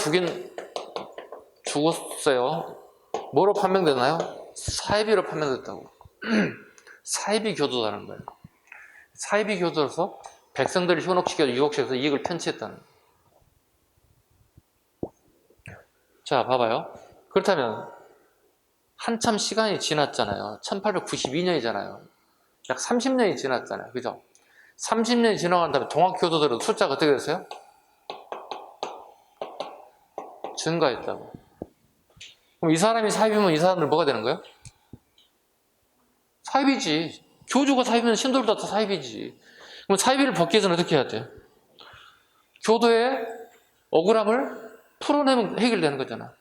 죽었어요. 뭐로 판명되나요? 사이비로 판명됐다고. 사이비 교도라는 거예요. 사이비 교도로서 백성들을 현혹시켜서 유혹시켜서 이익을 편취했다는 거예요. 자, 봐봐요. 그렇다면 한참 시간이 지났잖아요. 1892년이잖아요. 약 30년이 지났잖아요. 그죠? 30년이 지나간 다음에 동학교도들은 숫자가 어떻게 됐어요? 증가했다고. 그럼 이 사람이 사입이면 이 사람들 뭐가 되는 거예요? 사입이지. 교주가 사입이면 신도들도 다 사입이지. 그럼 사입이를 벗기 위해서는 어떻게 해야 돼요? 교도의 억울함을 풀어내면 해결되는 거잖아.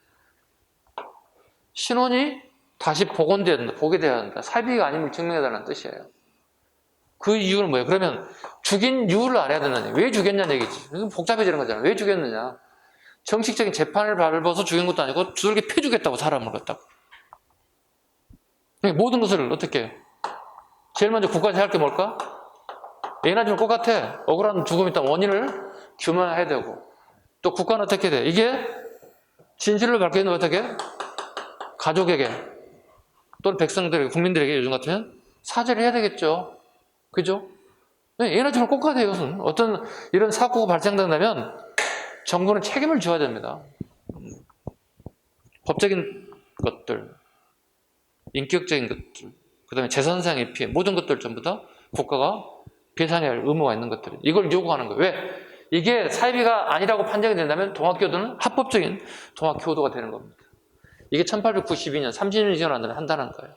신원이 다시 보게 돼야 한다. 사입이가 아님을 증명해달라는 뜻이에요. 그 이유는 뭐예요? 그러면 죽인 이유를 알아야 된다는 왜 죽였냐는 얘기지. 복잡해지는 거잖아. 왜 죽였느냐. 정식적인 재판을 밟아서 죽인 것도 아니고 두들겨 패주겠다고 사람을 갖다가. 모든 것을 어떻게 해요? 제일 먼저 국가에서 할 게 뭘까? 얘나 좀 똑같아. 억울한 죽음이 있다면 원인을 규명해야 되고 또 국가는 어떻게 돼? 이게 진실을 밝히는 어떻게? 가족에게 또는 백성들에게 국민들에게 요즘 같으면 사죄를 해야 되겠죠. 그죠? 얘나 좀 똑같아요. 이것은 어떤 이런 사고가 발생된다면 정부는 책임을 져야 됩니다. 법적인 것들, 인격적인 것들, 그 다음에 재산상의 피해, 모든 것들 전부 다 국가가 배상해야 할 의무가 있는 것들. 이걸 요구하는 거예요. 왜? 이게 사이비가 아니라고 판정이 된다면 동학교도는 합법적인 동학교도가 되는 겁니다. 이게 1892년, 30년이 지나서 한다는 거예요.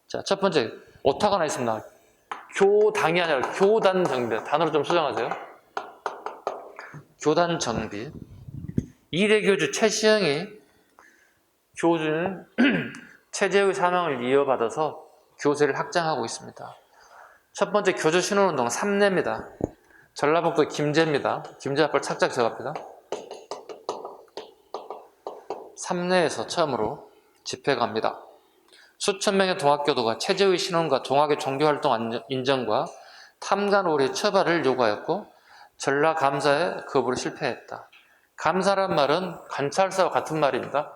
자, 첫 번째, 오타가 하나 있습니다. 교당이 아니라 교단 정비. 단어로 좀 수정하세요. 교단 정비. 이대 교주 최시영이 교주는 체제의 사명을 이어받아서 교세를 확장하고 있습니다. 첫 번째 교주 신원운동 3내입니다. 전라북도 김제입니다. 김제 앞을 착착 적합니다. 3내에서 처음으로 집회가 합니다. 수천 명의 동학교도가 체제의 신원과 동학의 종교활동 인정과 탐관오리의 처벌을 요구하였고 전라감사에 거부로 실패했다. 감사란 말은 관찰사와 같은 말입니다.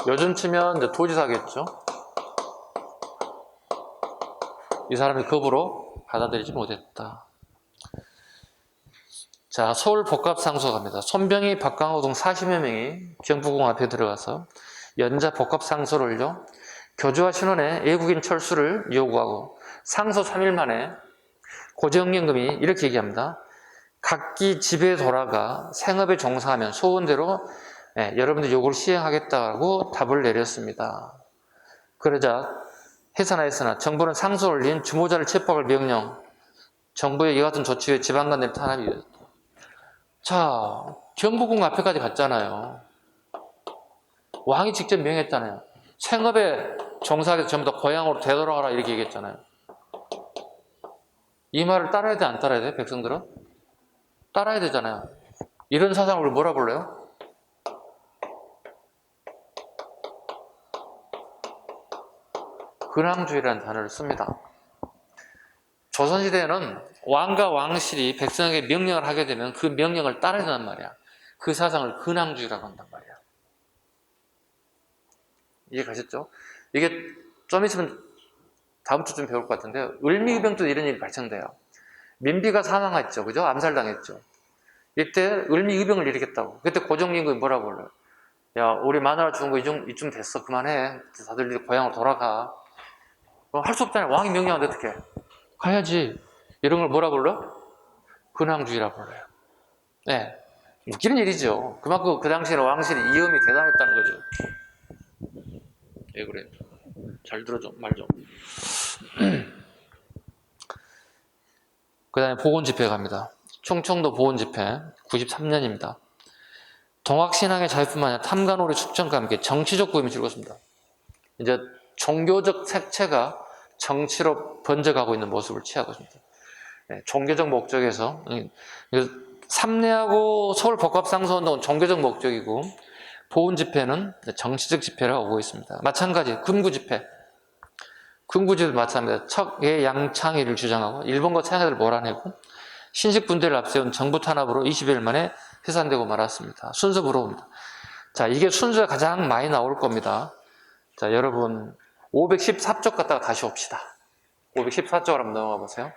요즘 치면 이제 도지사겠죠. 이 사람이 거부로 받아들이지 못했다. 자, 서울 복합상소 갑니다. 손병희, 박강호 등 40여 명이 경부궁 앞에 들어가서 연자 복합상소를 올려 교주와 신원의 외국인 철수를 요구하고 상소 3일 만에 고정연금이 이렇게 얘기합니다. 각기 집에 돌아가 생업에 종사하면 소원대로 여러분들 요구를 시행하겠다고 답을 내렸습니다. 그러자 해서나 정부는 상소를 올린 주모자를 체포할 명령, 정부의 이 같은 조치에 지방간의 탄압이 이어졌다. 자, 경부궁 앞에까지 갔잖아요. 왕이 직접 명했잖아요. 생업에 종사하게 전부 다 고향으로 되돌아가라 이렇게 얘기했잖아요. 이 말을 따라야 돼, 안 따라야 돼? 백성들은? 따라야 되잖아요. 이런 사상을 뭐라 불러요? 근황주의라는 단어를 씁니다. 조선시대에는 왕과 왕실이 백성에게 명령을 하게 되면 그 명령을 따라야 된단 말이야. 그 사상을 근황주의라고 한단 말이야. 이해 가셨죠? 이게 좀 있으면 다음 주쯤 배울 것 같은데요. 을미의병 때 이런 일이 발생돼요. 민비가 사망했죠. 그죠? 암살당했죠. 이때 을미의병을 일으켰다고. 그때 고종임금이 뭐라고 불러요? 야, 우리 마누라 죽은 거 이쯤 됐어. 그만해. 다들 이제 고향으로 돌아가. 할 수 없잖아요. 왕이 명령하는데 어떡해. 가야지. 이런 걸 뭐라 불러? 근황주의라고 불러요. 네. 웃기는 일이죠. 그만큼 그 당시에는 왕실이 이음이 대단했다는 거죠. 왜 그래? 잘 들어줘. 말 좀. 그 다음에 보건집회 갑니다. 충청도 보건집회 93년입니다. 동학신앙의 자유뿐만 아니라 탐관오리 축전과 함께 정치적 부임이 즐겁습니다. 이제 종교적 색채가 정치로 번져가고 있는 모습을 취하고 있습니다. 네, 종교적 목적에서 삼례하고 서울 복합상소운동은 종교적 목적이고 보훈 집회는 정치적 집회라고 보고 있습니다. 마찬가지 금구 집회, 금구집도 마찬가지입니다. 척의 양창의를 주장하고 일본과 차이나를 몰아내고 신식 분대를 앞세운 정부 탄압으로 20일 만에 해산되고 말았습니다. 순서 물어봅니다. 자, 이게 순서가 가장 많이 나올 겁니다. 자, 여러분 514쪽 갔다가 다시 옵시다. 514쪽으로 한번 넘어가 보세요.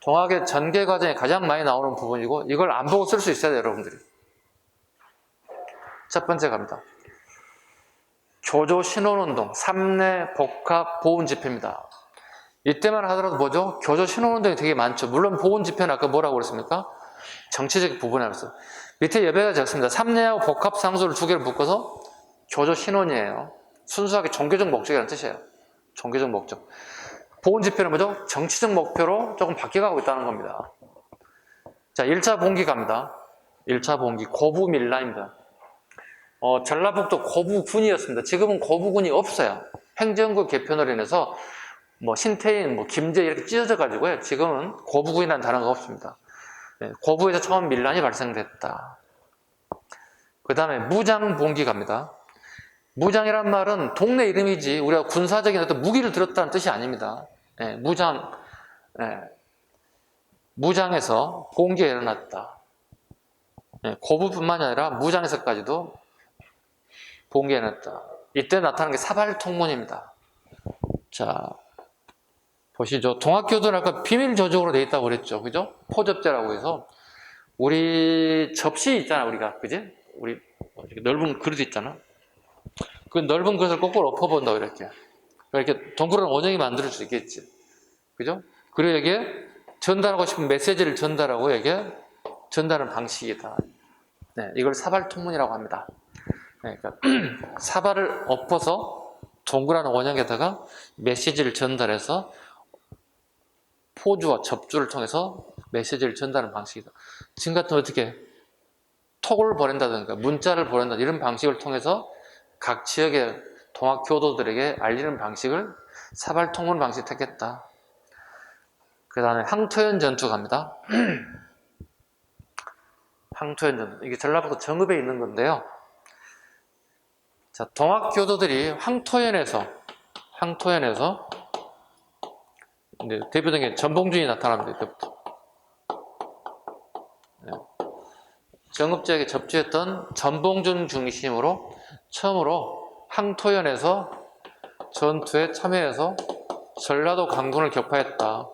동학의 전개 과정에 가장 많이 나오는 부분이고 이걸 안 보고 쓸 수 있어야 돼요, 여러분들이. 첫 번째 갑니다. 교조 신원운동, 삼례 복합 보훈 집회입니다. 이때만 하더라도 뭐죠? 교조 신원운동이 되게 많죠. 물론 보훈 집회는 아까 뭐라고 그랬습니까? 정치적 부분이라서. 밑에 여배가 적습니다. 삼례하고 복합 상소를 두 개를 묶어서 교조 신원이에요. 순수하게 종교적 목적이라는 뜻이에요. 종교적 목적. 보훈 집회는 뭐죠? 정치적 목표로 조금 바뀌어가고 있다는 겁니다. 자, 1차 봉기 갑니다. 1차 봉기, 고부밀라입니다. 전라북도 고부군이었습니다. 지금은 고부군이 없어요. 행정구 개편으로 인해서 뭐 신태인, 뭐 김제 이렇게 찢어져 가지고요. 지금은 고부군이라는 단어가 없습니다. 네, 고부에서 처음 밀란이 발생됐다. 그 다음에 무장 봉기 갑니다. 무장이란 말은 동네 이름이지 우리가 군사적인 어떤 무기를 들었다는 뜻이 아닙니다. 네, 무장에서 봉기가 일어났다. 네, 고부뿐만이 아니라 무장에서까지도 봉기가 일어났다. 이때 나타나는 게 사발통문입니다. 자, 보시죠. 동학교도는 아까 비밀 조직으로 되어 있다고 그랬죠. 그죠? 포접제라고 해서 우리 접시 있잖아, 우리가. 그지? 우리 넓은 그릇 있잖아. 그 넓은 그릇을 거꾸로 엎어본다고 이렇게 동그란 원형이 만들 수 있겠지. 그죠? 그리고 여기에 전달하고 싶은 메시지를 전달하고 여기에 전달하는 방식이다. 네, 이걸 사발통문이라고 합니다. 네, 그러니까 사발을 엎어서 동그란 원형에다가 메시지를 전달해서 포주와 접주를 통해서 메시지를 전달하는 방식이다. 지금 같은 어떻게 톡을 보낸다든가 문자를 보낸다 이런 방식을 통해서 각 지역의 동학교도들에게 알리는 방식을 사발통문 방식 택했다. 그 다음에 항토현 전투 갑니다. 항토현 전투. 이게 전라북도 정읍에 있는 건데요. 자, 동학교도들이 항토현에서 대표적인 전봉준이 나타납니다. 이때부터. 네. 정읍 지역에 접주했던 전봉준 중심으로 처음으로 항토현에서 전투에 참여해서 전라도 강군을 격파했다.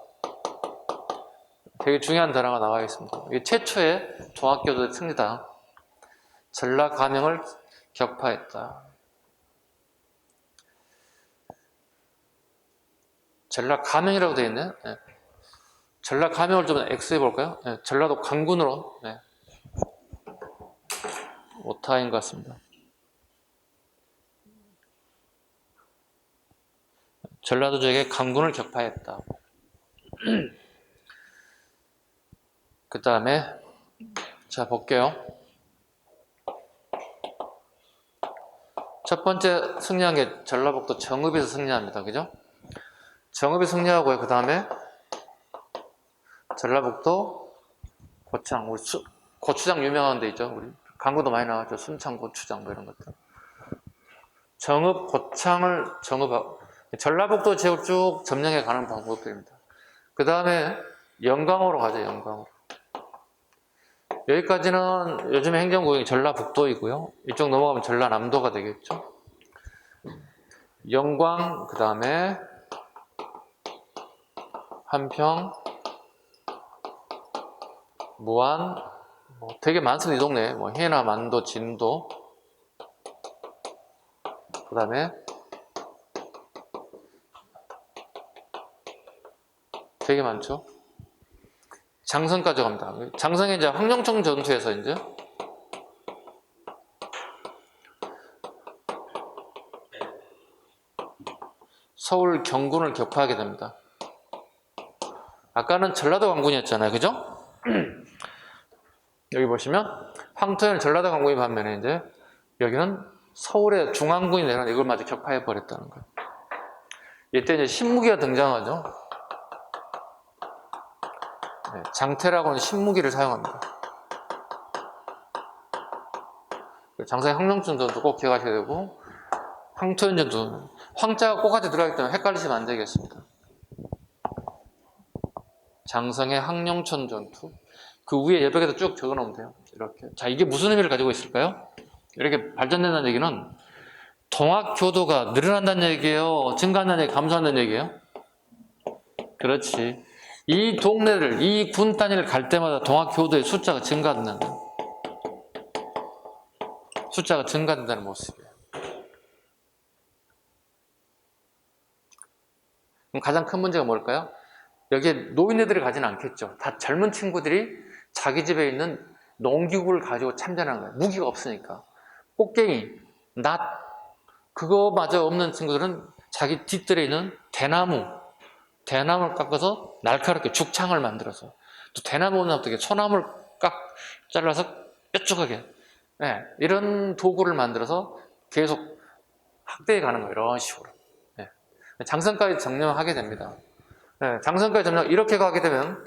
되게 중요한 단어가 나와 있습니다. 이게 최초의 동학교도의 승리다. 전라 감영을 격파했다. 전라 감영이라고 되어 있네. 네. 전라 감영을 좀 X해 볼까요? 네. 전라도 강군으로. 네. 오타인 것 같습니다. 전라도 지역에 강군을 격파했다. 그 다음에 자 볼게요. 첫 번째 승리한 게 전라북도 정읍에서 승리합니다. 그죠? 정읍이 승리하고요. 그 다음에 전라북도 고창, 우리 고추장 유명한 데 있죠. 우리 광고도 많이 나왔죠. 순창 고추장 뭐 이런 것들. 정읍, 고창을 정읍하고 전라북도 지역을 쭉 점령해 가는 방법들입니다. 그 다음에 영광으로 가죠. 영광으로. 여기까지는 요즘에 행정구역이 전라북도이고요. 이쪽 넘어가면 전라남도가 되겠죠. 영광, 그 다음에 한평, 무안, 뭐 되게 많습니다. 이 동네. 뭐 해나, 만도, 진도. 그 다음에 되게 많죠. 장성까지 갑니다. 장성에 이제 황룡청 전투에서 이제 서울 경군을 격파하게 됩니다. 아까는 전라도 강군이었잖아요. 그죠? 여기 보시면 황토현 전라도 강군이 반면에 이제 여기는 서울의 중앙군이 내려온 이걸 마저 격파해 버렸다는 거예요. 이때 이제 신무기가 등장하죠. 네, 장태라고는 신무기를 사용합니다. 장성의 항명천전도 꼭 기억하셔야 되고, 황토연전도 황자가 꼭같이 들어가기 때문에 헷갈리시면 안 되겠습니다. 장성의 항명천 전투. 그 위에 옆에다 쭉 적어 놓으면 돼요. 이렇게. 자, 이게 무슨 의미를 가지고 있을까요? 이렇게 발전된다는 얘기는 동학교도가 늘어난다는 얘기예요? 증가한다는 얘기, 감소한다는 얘기예요? 그렇지. 이 동네를, 이 군 단위를 갈 때마다 동학교도의 숫자가 증가한다는 거예요. 숫자가 증가된다는 모습이에요. 그럼 가장 큰 문제가 뭘까요? 여기에 노인네들이 가지는 않겠죠. 다 젊은 친구들이 자기 집에 있는 농기구를 가지고 참전하는 거예요. 무기가 없으니까. 꽃갱이, 낫, 그거마저 없는 친구들은 자기 뒷뜰에 있는 대나무를 깎아서 날카롭게 죽창을 만들어서, 또 대나무는 어떻게 소나무를 잘라서 뾰족하게, 네, 이런 도구를 만들어서 계속 학대해 가는 거예요. 이런 식으로. 네. 장성까지 점령하게 됩니다. 네, 장성까지 점령, 이렇게 가게 되면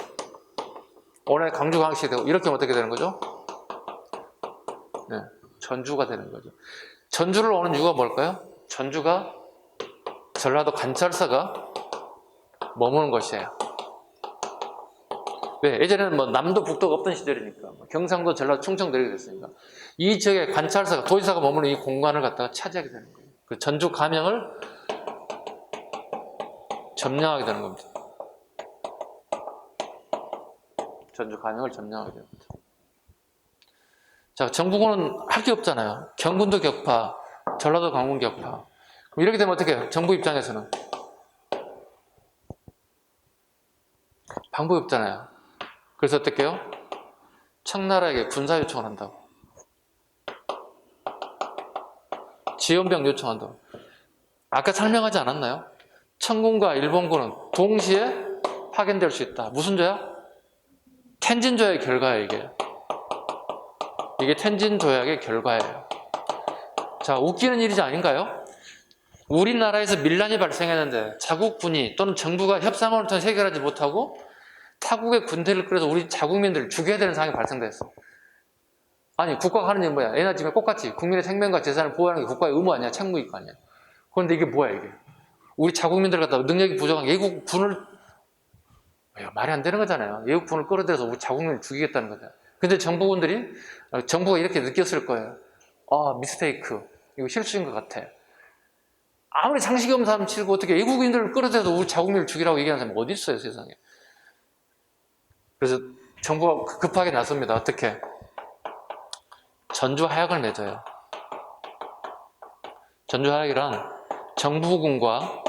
원래 강주광역시 되고, 이렇게 하면 어떻게 되는 거죠? 네, 전주가 되는 거죠. 전주를 오는 이유가 뭘까요? 전주가 전라도 관찰사가 머무는 것이에요. 왜? 예전에는 뭐 남도 북도가 없던 시절이니까, 경상도, 전라도, 충청 내리게 됐으니까 이 지역에 관찰사가, 도지사가 머무는 이 공간을 갖다가 차지하게 되는 거예요. 그 전주 감영을 점령하게 되는 겁니다. 전주 감영을 점령하게 됩니다. 자, 정부군은 할 게 없잖아요. 경군도 격파, 전라도 강군 격파. 그럼 이렇게 되면 어떻게 해요? 정부 입장에서는 방법이 없잖아요. 그래서 어떻게 해요? 청나라에게 군사 요청을 한다고. 지원병 요청한다고. 아까 설명하지 않았나요? 청군과 일본군은 동시에 파견될 수 있다. 무슨 조약? 텐진 조약의 결과예요, 이게. 이게 텐진 조약의 결과예요. 자, 웃기는 일이지 아닌가요? 우리나라에서 밀란이 발생했는데 자국군이 또는 정부가 협상을 통해 해결하지 못하고 타국의 군대를 끌어서 우리 자국민들을 죽여야 되는 상황이 발생됐어. 아니, 국가가 하는 일이 뭐야? 애나 집에 똑같이 국민의 생명과 재산을 보호하는 게 국가의 의무 아니야? 책무일 거 아니야? 그런데 이게 뭐야, 이게? 우리 자국민들 갖다 능력이 부족한 예국군을, 말이 안 되는 거잖아요. 예국군을 끌어들여서 우리 자국민을 죽이겠다는 거잖아요. 근데 정부군들이, 정부가 이렇게 느꼈을 거예요. 아, 미스테이크. 이거 실수인 것 같아. 아무리 상식이 없는 사람 치고 어떻게 외국인들을 끌어들여서 우리 자국민을 죽이라고 얘기하는 사람이 어디 있어요, 세상에. 그래서 정부가 급하게 나섭니다. 어떻게? 전주하약을 맺어요. 전주하약이란 정부군과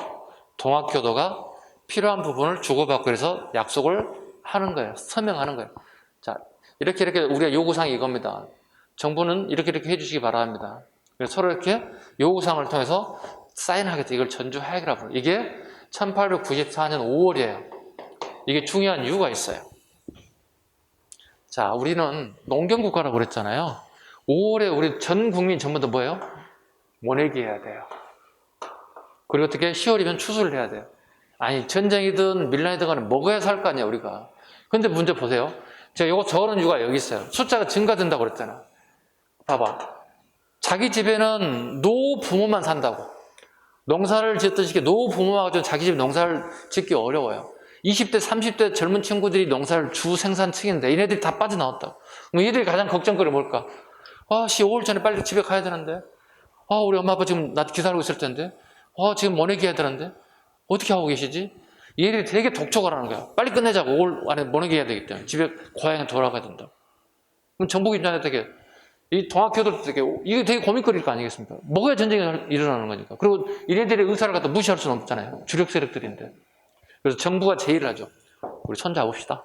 동학교도가 필요한 부분을 주고받고 그래서 약속을 하는 거예요. 서명하는 거예요. 자, 이렇게 우리가 요구사항이 이겁니다. 정부는 이렇게 해주시기 바랍니다. 그래서 서로 이렇게 요구사항을 통해서 사인하게 돼. 이걸 전주하약이라고 불러요. 이게 1894년 5월이에요. 이게 중요한 이유가 있어요. 자, 우리는 농경국가라고 그랬잖아요. 5월에 우리 전 국민 전부 다 뭐예요? 모내기 해야 돼요. 그리고 어떻게 10월이면 추수를 해야 돼요. 아니, 전쟁이든 밀란이든 간에 먹어야 살 거 아니야, 우리가. 근데 문제 보세요. 제가 이거 적어놓은 이유가 여기 있어요. 숫자가 증가된다고 그랬잖아. 봐봐. 자기 집에는 노부모만 산다고. 농사를 짓던 시기에 노부모가 가지고 자기 집 농사를 짓기 어려워요. 20대, 30대 젊은 친구들이 농사를 주 생산층인데 얘네들이 다 빠져나왔다고. 그럼 얘들이 가장 걱정거리 뭘까? 5월 전에 빨리 집에 가야 되는데. 우리 엄마 아빠 지금 나 기다리고 있을 텐데. 지금 모내기 해야 되는데. 어떻게 하고 계시지? 얘들이 되게 독촉을 하는 거야. 빨리 끝내자고. 5월 안에 모내기 해야 되기 때문에. 집에 고향에 돌아가야 된다. 그럼 정부 입장에서 되게, 이 동학교도 되게, 이게 되게 고민거리일 거 아니겠습니까? 먹어야 전쟁이 일어나는 거니까. 그리고 얘네들의 의사를 갖다 무시할 수는 없잖아요. 주력 세력들인데. 그래서 정부가 제의를 하죠. 우리 손 잡읍시다.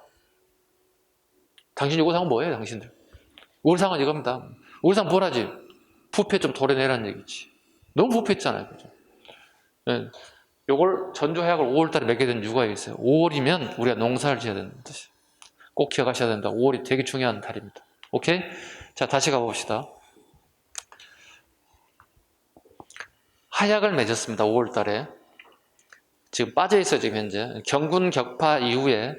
당신 요구사항은 뭐예요, 당신들? 우울상은 이겁니다. 우울상 뭘 하지? 부패 좀 도려내라는 얘기지. 너무 부패했잖아요. 그죠? 네. 요걸 전주하약을 5월 달에 맺게 된 이유가 있어요. 5월이면 우리가 농사를 지어야 되는 뜻이. 꼭 기억하셔야 된다. 5월이 되게 중요한 달입니다. 오케이? 자, 다시 가봅시다. 하약을 맺었습니다. 5월 달에. 지금 빠져 있어요, 지금 현재. 경군 격파 이후에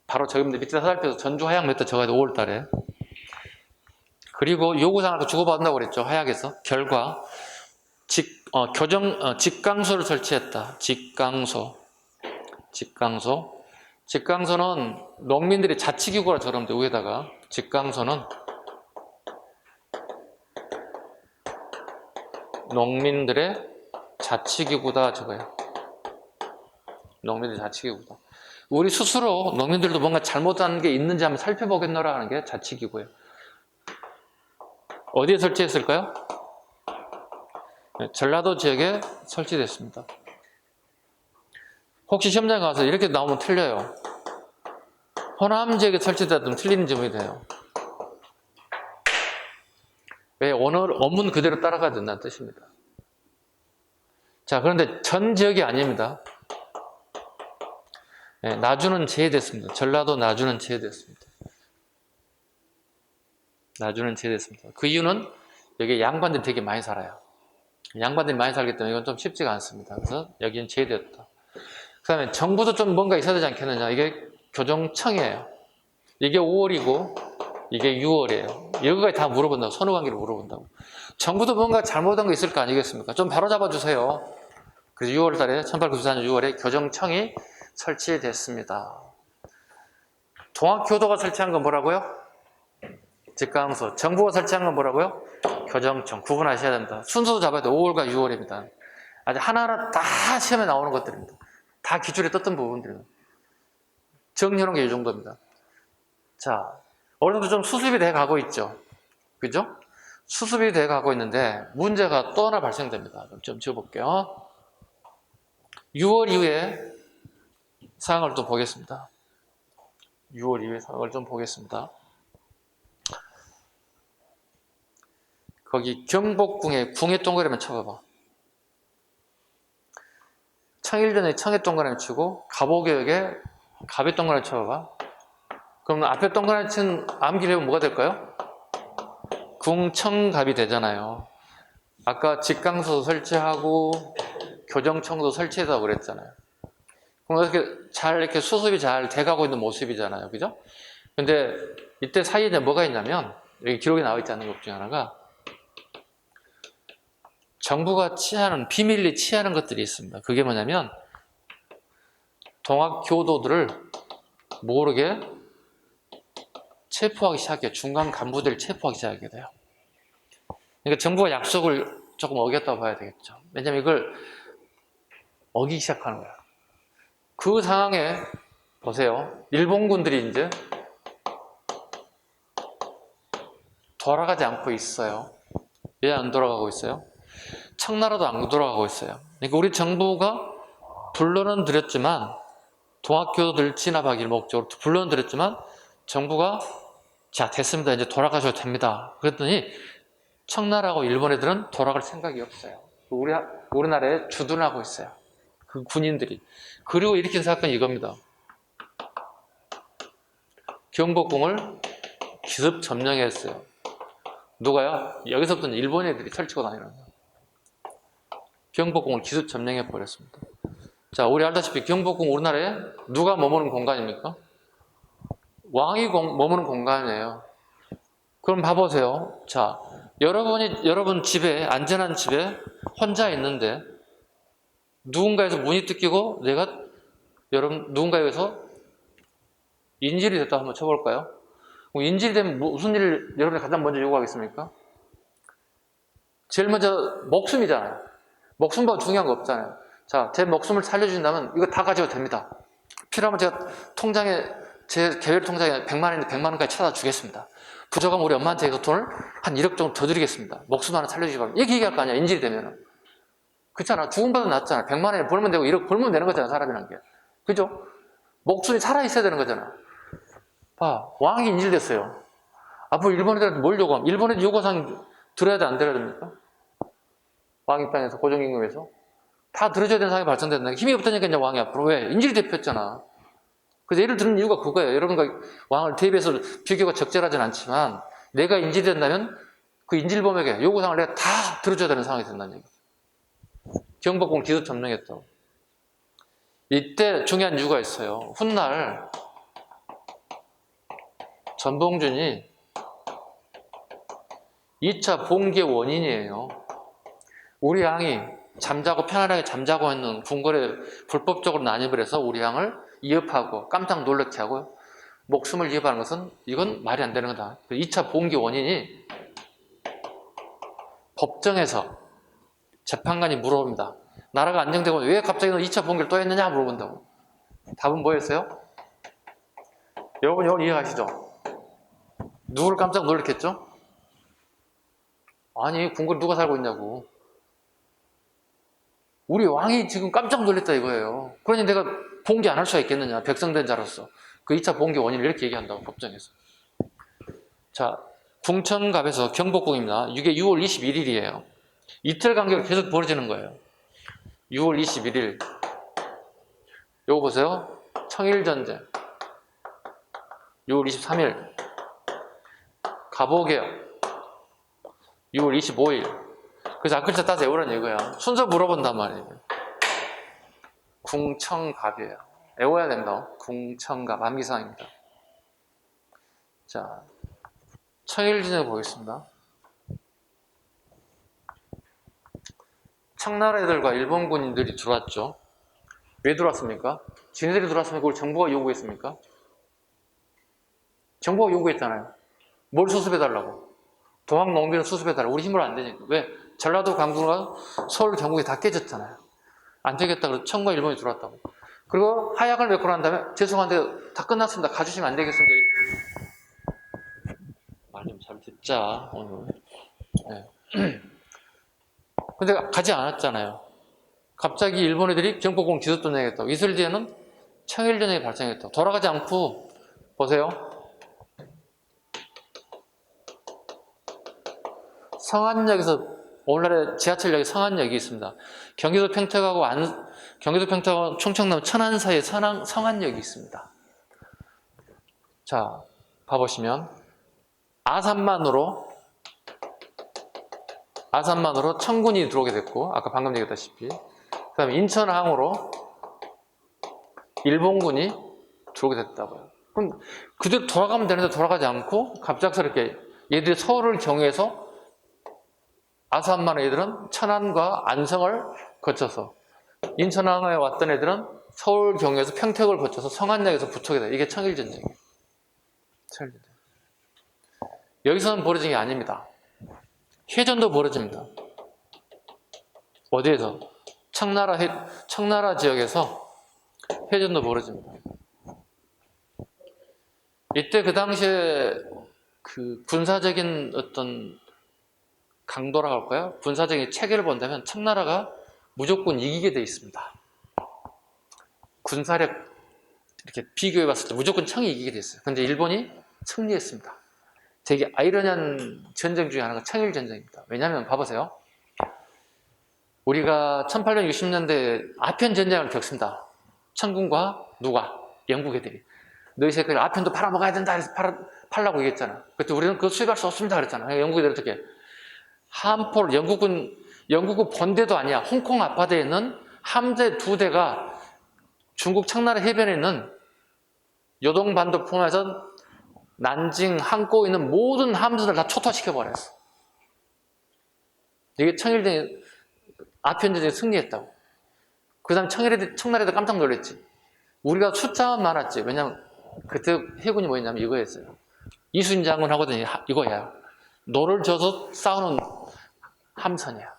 바로 저기입니다. 밑에 살펴서 전주 하약 메터 적어야 돼, 5월 달에. 그리고 요구사항을 또 주고받는다고 그랬죠, 하약에서. 결과, 직강소를 설치했다. 직강소는 농민들이 자치기구라 저러는데 위에다가 직강소는 농민들의 자치기구다 저거예요. 농민들의 자치기구다. 우리 스스로 농민들도 뭔가 잘못한 게 있는지 한번 살펴보겠노라 하는 게 자치기구예요. 어디에 설치했을까요? 전라도 지역에 설치됐습니다. 혹시 시험장에 가서 이렇게 나오면 틀려요. 호남 지역에 설치됐다면 틀리는 점이 돼요. 왜? 원문 그대로 따라가야 된다는 뜻입니다. 자, 그런데 전 지역이 아닙니다. 네, 나주는 제외됐습니다. 전라도 나주는 제외됐습니다. 그 이유는 여기 양반들이 되게 많이 살아요. 양반들이 많이 살기 때문에 이건 좀 쉽지가 않습니다. 그래서 여기는 제외됐다. 그 다음에 정부도 좀 뭔가 있어야 되지 않겠느냐. 이게 교정청이에요. 이게 5월이고 이게 6월이에요. 여기까지 다 물어본다고. 선후관계를 물어본다고. 정부도 뭔가 잘못한 거 있을 거 아니겠습니까? 좀 바로잡아 주세요. 그래서 6월 달에 1894년 6월에 교정청이 설치됐습니다. 동학교도가 설치한 건 뭐라고요? 직강소. 정부가 설치한 건 뭐라고요? 교정청. 구분하셔야 됩니다. 순서도 잡아야 돼요. 5월과 6월입니다. 아주 하나하나 다 시험에 나오는 것들입니다. 다 기출에 떴던 부분들입니다. 정리하는 게 이 정도입니다. 자, 어느 정도 좀 수습이 돼 가고 있죠. 그죠? 수습이 돼 가고 있는데 문제가 또 하나 발생됩니다. 좀 지어볼게요. 6월 이후에 사항을 좀 보겠습니다. 6월 이후에 사항을 좀 보겠습니다. 거기 경복궁에 궁에 동그라미 쳐봐봐. 청일전에 청에 동그라미 치고 갑오개혁에 갑에 동그라미 쳐봐봐. 그럼 앞에 동그라미 친 암기를 해보면 뭐가 될까요? 궁청갑이 되잖아요. 아까 직강소 설치하고 교정청도 설치했다고 그랬잖아요. 그럼 이렇게 수습이 잘 돼가고 있는 모습이잖아요. 그죠? 근데 이때 사이에 뭐가 있냐면 여기 기록에 나와 있지 않는 것 중에 하나가 정부가 비밀리 취하는 것들이 있습니다. 그게 뭐냐면 동학교도들을 모르게 체포하기 시작해요. 중간 간부들을 체포하기 시작하게 돼요. 그러니까 정부가 약속을 조금 어겼다고 봐야 되겠죠. 왜냐면 이걸 어기기 시작하는 거예요. 그 상황에 보세요. 일본군들이 이제 돌아가지 않고 있어요. 왜 안 돌아가고 있어요? 청나라도 안 돌아가고 있어요. 그러니까 우리 정부가 불러는 드렸지만 동학교도들 진압하기를 목적으로 불러는 드렸지만 정부가 자 됐습니다. 이제 돌아가셔도 됩니다. 그랬더니 청나라하고 일본 애들은 돌아갈 생각이 없어요. 우리나라에 주둔하고 있어요. 그 군인들이. 그리고 일으킨 사건이 이겁니다. 경복궁을 기습 점령했어요. 누가요? 여기서부터는 일본 애들이 설치고 다니는 거예요. 경복궁을 기습 점령해 버렸습니다. 자, 우리 알다시피 경복궁 우리나라에 누가 머무는 공간입니까? 왕이 머무는 공간이에요. 그럼 봐보세요. 자, 여러분 집에, 안전한 집에 혼자 있는데 누군가에서 문이 뜯기고 누군가에서 인질이 됐다 한번 쳐볼까요? 인질이 되면 무슨 일을 여러분이 가장 먼저 요구하겠습니까? 제일 먼저 목숨이잖아요. 목숨보다 중요한 거 없잖아요. 자, 제 목숨을 살려주신다면 이거 다 가져도 됩니다. 필요하면 제가 제 개별 통장에 100만 원인데 100만 원까지 찾아주겠습니다. 부족하면 우리 엄마한테 이거 돈을 한 1억 정도 더 드리겠습니다. 목숨 하나 살려주시기 바랍니다. 이렇게 얘기할 거 아니야, 인질이 되면은. 그렇잖아. 죽음보다 낫잖아. 100만 원에 벌면 되고 1억 벌면 되는 거잖아, 사람이란 게. 그죠? 목숨이 살아있어야 되는 거잖아. 봐, 왕이 인질됐어요. 앞으로 일본 애들한테 뭘 요구하면? 일본 애들 요구사항 들어야 돼, 안 들어야 됩니까? 왕 입장에서, 고정임금에서. 다 들어줘야 되는 상황이 발생된다. 힘이 없다니까 이제 왕이 앞으로. 왜? 인질이 대표했잖아. 그래서 예를 드는 이유가 그거예요. 여러분과 왕을 대비해서 비교가 적절하진 않지만 내가 인질이 된다면 그 인질범에게 요구사항을 내가 다 들어줘야 되는 상황이 된다는 얘기죠. 경복궁을 기습 점령했다고. 이때 중요한 이유가 있어요. 훗날 전봉준이 2차 봉기의 원인이에요. 우리 양이 잠자고 편안하게 잠자고 있는 궁궐에 불법적으로 난입을 해서 우리 양을 위협하고 깜짝 놀라게 하고 목숨을 위협하는 것은 이건 말이 안 되는 거다. 2차 봉기 원인이 법정에서 재판관이 물어봅니다. 나라가 안정되고 왜 갑자기 너 2차 봉기를 또 했느냐 물어본다고. 답은 뭐였어요? 여러분 이걸 이해하시죠? 누구를 깜짝 놀랐겠죠? 아니 궁궐에 누가 살고 있냐고. 우리 왕이 지금 깜짝 놀랐다 이거예요. 그러니 내가 봉기 안 할 수가 있겠느냐. 백성된 자로서. 그 2차 봉기 원인을 이렇게 얘기한다고 법정에서. 자, 궁천갑에서 경복궁입니다. 이게 6월 21일이에요. 이틀 간격으로 계속 벌어지는 거예요. 6월 21일. 요거 보세요. 청일전쟁. 6월 23일. 갑오개혁. 6월 25일. 그래서 앞글자 따서 외우라는 이거야. 순서 물어본단 말이에요. 궁청갑이에요. 외워야 된다. 궁청갑. 암기사항입니다. 자, 청일전쟁 보겠습니다. 청나라 애들과 일본 군인들이 들어왔죠. 왜 들어왔습니까? 지네들이 들어왔으면 그걸 정부가 요구했습니까? 정부가 요구했잖아요. 뭘 수습해달라고? 동학 농민을 수습해달라고. 우리 힘으로 안 되니까. 왜? 전라도 강군과 서울 경북이 다 깨졌잖아요. 안 되겠다. 그래서 청과 일본이 들어왔다고. 그리고 하약을 맺고 난 다음에 죄송한데 다 끝났습니다. 가주시면 안 되겠습니까? 말 좀 잘 듣자. 오늘. 네. 근데 가지 않았잖아요. 갑자기 일본 애들이 경복궁 기습전쟁했다고. 이슬 뒤에는 청일전쟁이 발생했다고. 돌아가지 않고 보세요. 성안역에서 오늘날의 지하철역에 성안역이 있습니다. 경기도 평택하고 충청남 천안 사이에 성안역이 있습니다. 자, 봐보시면 아산만으로 청군이 들어오게 됐고, 아까 방금 얘기했다시피, 그 다음에 인천항으로 일본군이 들어오게 됐다고요. 그럼 그대로 돌아가면 되는데 돌아가지 않고 갑작스럽게 얘들이 서울을 경유해서 아산만 애들은 천안과 안성을 거쳐서, 인천항에 왔던 애들은 서울 경유해서 평택을 거쳐서 성안역에서 붙게 돼. 이게 청일전쟁이에요. 청일전쟁. 여기서는 벌어진 게 아닙니다. 해전도 벌어집니다. 어디에서? 청나라 지역에서 해전도 벌어집니다. 이때 그 당시에 그 군사적인 어떤 강도라고 할까요? 군사적인 체계를 본다면 청나라가 무조건 이기게 돼 있습니다. 군사력 이렇게 비교해 봤을 때 무조건 청이 이기게 돼 있어요. 근데 일본이 승리했습니다. 되게 아이러니한 전쟁 중에 하나가 청일전쟁입니다. 왜냐하면 봐보세요. 우리가 1860년대 아편 전쟁을 겪습니다. 청군과 누가? 영국 애들이. 너희 새끼들 아편도 팔아먹어야 된다 해서 팔라고 얘기했잖아. 그때 우리는 그거 수입할 수 없습니다 그랬잖아. 영국 애들 어떻게? 함포를, 영국은 본대도 아니야. 홍콩 앞바다에 있는 함대 2대가 중국 청나라 해변에 있는 요동반도 포함해서 난징, 항구에 있는 모든 함선을 다 초토화시켜버렸어. 이게 청일전쟁, 아편전쟁에 승리했다고. 그 다음에 청나라도 깜짝 놀랐지. 우리가 숫자만 많았지. 왜냐면 그때 해군이 뭐였냐면 이거였어요. 이순신 장군 하거든요. 이거야. 노를 져서 싸우는 함선이야.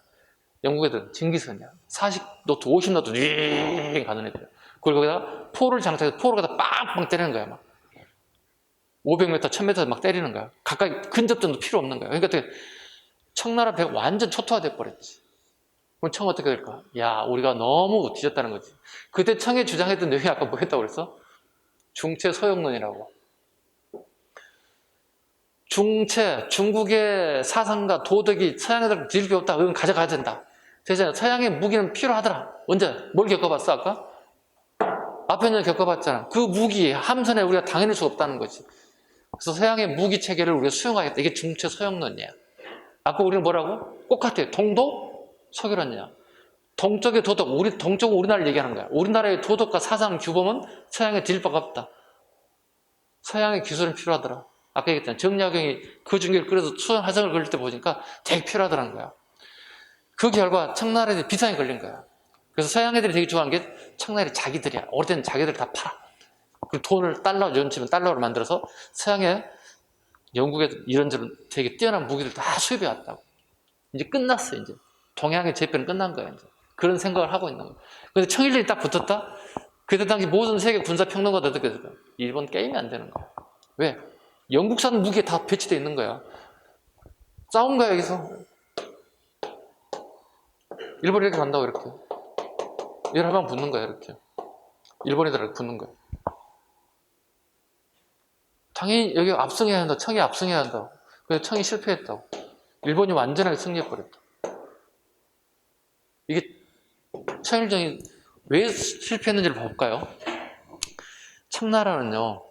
영국 애들은 증기선이야. 40노트, 50노트 윙 가는 애들이야. 그리고 거기다 포를 장착해서 포를 갖다 빵빵 때리는 거야. 막 500m, 1000m 막 때리는 거야. 가까이 근접전도 필요 없는 거야. 그러니까 어떻게 청나라 배가 완전 초토화돼 버렸지. 그럼 청 어떻게 될까? 야, 우리가 너무 뒤졌다는 거지. 그때 청에 주장했던 내용이 아까 뭐였다고 그랬어? 중체 서역론이라고. 중체, 중국의 사상과 도덕이 서양애들 뒤질 게 없다. 그건 가져가야 된다. 그래서 서양의 무기는 필요하더라. 언제? 뭘 겪어봤어 아까? 아편을 겪어봤잖아. 그 무기, 함선에 우리가 당해낼 수 없다는 거지. 그래서 서양의 무기 체계를 우리가 수용하겠다. 이게 중체 서역론이야. 아까 우리는 뭐라고? 똑같아요. 동도 서결론이야. 동쪽의 도덕, 동쪽은 우리나라를 얘기하는 거야. 우리나라의 도덕과 사상 규범은 서양에 드릴 바가 없다. 서양의 기술은 필요하더라. 아까 얘기했잖아. 정약용이 그 중계를 끌어서 수원 화성을 걸릴 때 보니까 되게 필요하더라는 거야. 그 결과 청나라에 비상이 걸린 거야. 그래서 서양 애들이 되게 좋아하는 게 청나라에 자기들이야. 오래된 자기들 다 팔아. 그 돈을 연치면 달러로 만들어서 서양에 영국에 이런저런 되게 뛰어난 무기를 다 수입해 왔다고. 이제 끝났어, 이제. 동양의 재편은 끝난 거야, 이제. 그런 생각을 하고 있는 거야. 근데 청일전이 딱 붙었다? 그때 당시 모든 세계 군사평론가들 느꼈을 거야. 일본 게임이 안 되는 거야. 왜? 영국산 무기에 다 배치되어 있는 거야. 싸운 거야, 여기서. 일본이 이렇게 간다고, 이렇게. 열하방 붙는 거야, 이렇게. 일본애들 붙는 거야. 당연히 여기 압승해야 한다. 청이 압승해야 한다. 그래서 청이 실패했다고. 일본이 완전하게 승리해버렸다. 이게 청일전이 왜 실패했는지를 볼까요? 청나라는요,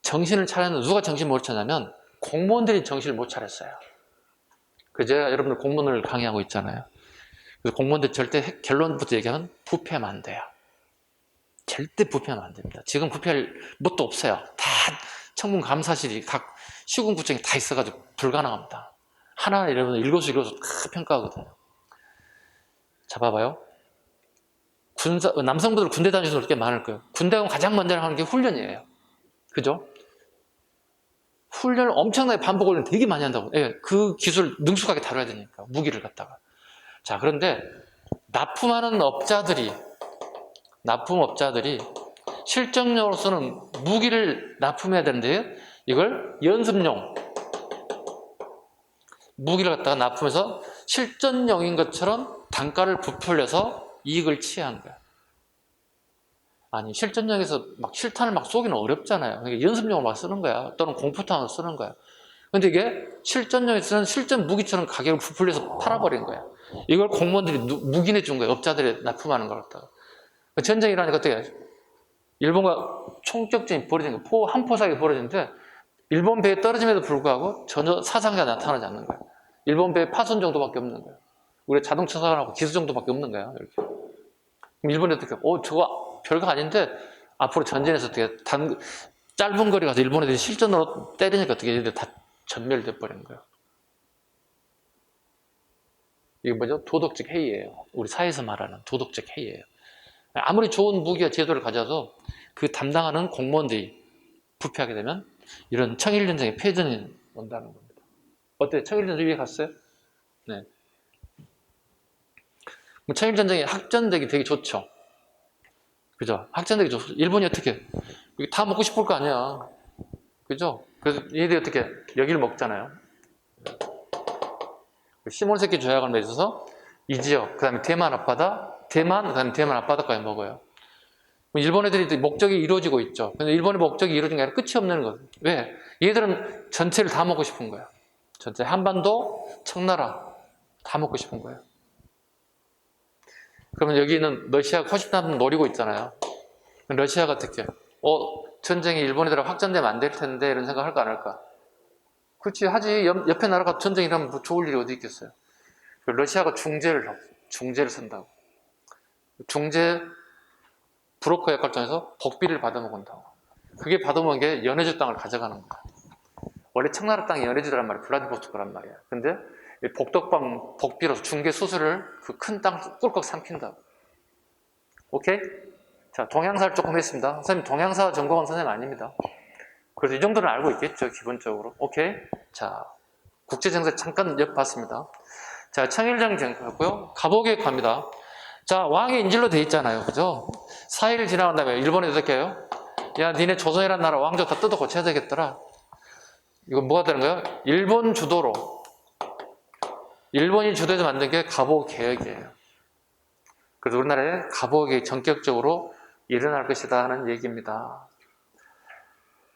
정신을 차렸는데 누가 정신 못 차냐면 공무원들이 정신을 못 차렸어요. 그 제가 여러분들 공무원을 강의하고 있잖아요. 그래서 공무원들 절대 결론부터 얘기하면 부패하면 안 돼요. 절대 부패하면 안 됩니다. 지금 부패할 뭣도 없어요. 다 청문 감사실이 각 시군구청에 다 있어가지고 불가능합니다. 하나 여러분 일거수일투족 다 평가하거든요. 자, 봐봐요. 남성분들 군대 다니시는 분들 꽤 많을 거예요. 군대 가면 가장 먼저 하는 게 훈련이에요. 그죠? 훈련을 엄청나게 반복 훈련 되게 많이 한다고. 예, 그 기술을 능숙하게 다뤄야 되니까. 무기를 갖다가. 자, 그런데 납품업자들이 실전용으로서는 무기를 납품해야 되는데 이걸 연습용 무기를 갖다가 납품해서 실전용인 것처럼 단가를 부풀려서 이익을 취한 거야. 아니, 실전용에서 막 실탄을 막 쏘기는 어렵잖아요. 그러니까 연습용으로 막 쓰는 거야. 또는 공포탄으로 쓰는 거야. 근데 이게 실전용에서는 실전 무기처럼 가격을 부풀려서 팔아버린 거야. 이걸 공무원들이 묵인해 준 거야. 업자들이 납품하는 걸 갖다가. 전쟁이라니까 어떻게 일본과 총격전이 벌어진 거야. 한 포사기 벌어지는데 일본 배에 떨어짐에도 불구하고 전혀 사상자가 나타나지 않는 거야. 일본 배에 파손 정도밖에 없는 거야. 우리 자동차 사고하고 기수 정도밖에 없는 거야. 이렇게. 그럼 일본이 어떻게? 저거 별거 아닌데 앞으로 전쟁에서 어떻게 짧은 거리 가서 일본 애들이 실전으로 때리니까 어떻게 얘들 다 전멸돼 버린 거야. 이게 뭐죠? 도덕적 해이예요. 우리 사회에서 말하는 도덕적 해이예요. 아무리 좋은 무기와 제도를 가져도 그 담당하는 공무원들이 부패하게 되면 이런 청일전쟁의 패전이 온다는 겁니다. 어때요? 청일전쟁 위에 갔어요? 네. 청일전쟁이 학전되기 되게 좋죠. 그죠? 학전되기 좋죠. 일본이 어떻게? 다 먹고 싶을 거 아니야. 그죠? 그래서 얘들이 어떻게? 여기를 먹잖아요. 시몬세키 조약을 맺어서 이 지역, 그 다음에 대만 앞바다, 그 다음에 대만 앞바다까지 먹어요. 일본 애들이 목적이 이루어지고 있죠. 근데 일본의 목적이 이루어진 게 아니라 끝이 없는 거예요. 왜? 얘들은 전체를 다 먹고 싶은 거예요. 전체 한반도, 청나라 다 먹고 싶은 거예요. 그러면 여기는 러시아가 호시탐탐 노리고 있잖아요. 러시아가 어떻게? 전쟁이 일본애들하고 확전되면 안 될 텐데 이런 생각 할까 안 할까? 그렇지, 하지. 옆에 나라가 전쟁이라면 뭐 좋을 일이 어디 있겠어요. 러시아가 중재를 쓴다고. 중재 브로커 역할 통해서 복비를 받아먹은다고. 그게 받아먹은 게 연해주 땅을 가져가는 거야. 원래 청나라 땅이 연해주란 말이야. 블라디보스토크란 말이야. 근데 복덕방 복비로 중개 수수를 그 큰 땅 꿀꺽 삼킨다고. 오케이? 자, 동양사를 조금 했습니다. 선생님, 동양사 전공한 선생님 아닙니다. 그래서 이 정도는 알고 있겠죠, 기본적으로. 오케이? 자, 국제정세 잠깐 엿봤습니다. 자, 청일전쟁 했고요. 갑오개혁 갑니다. 자, 왕의 인질로 돼 있잖아요. 그죠? 4일 지나간 다음에 일본이 어떻게 해요? 야, 니네 조선이라는 나라 왕조 다 뜯어 고쳐야 되겠더라. 이거 뭐가 되는 거예요? 일본 주도로. 일본이 주도해서 만든 게 갑오개혁이에요. 그래서 우리나라에 갑오개혁이 전격적으로 일어날 것이다 하는 얘기입니다.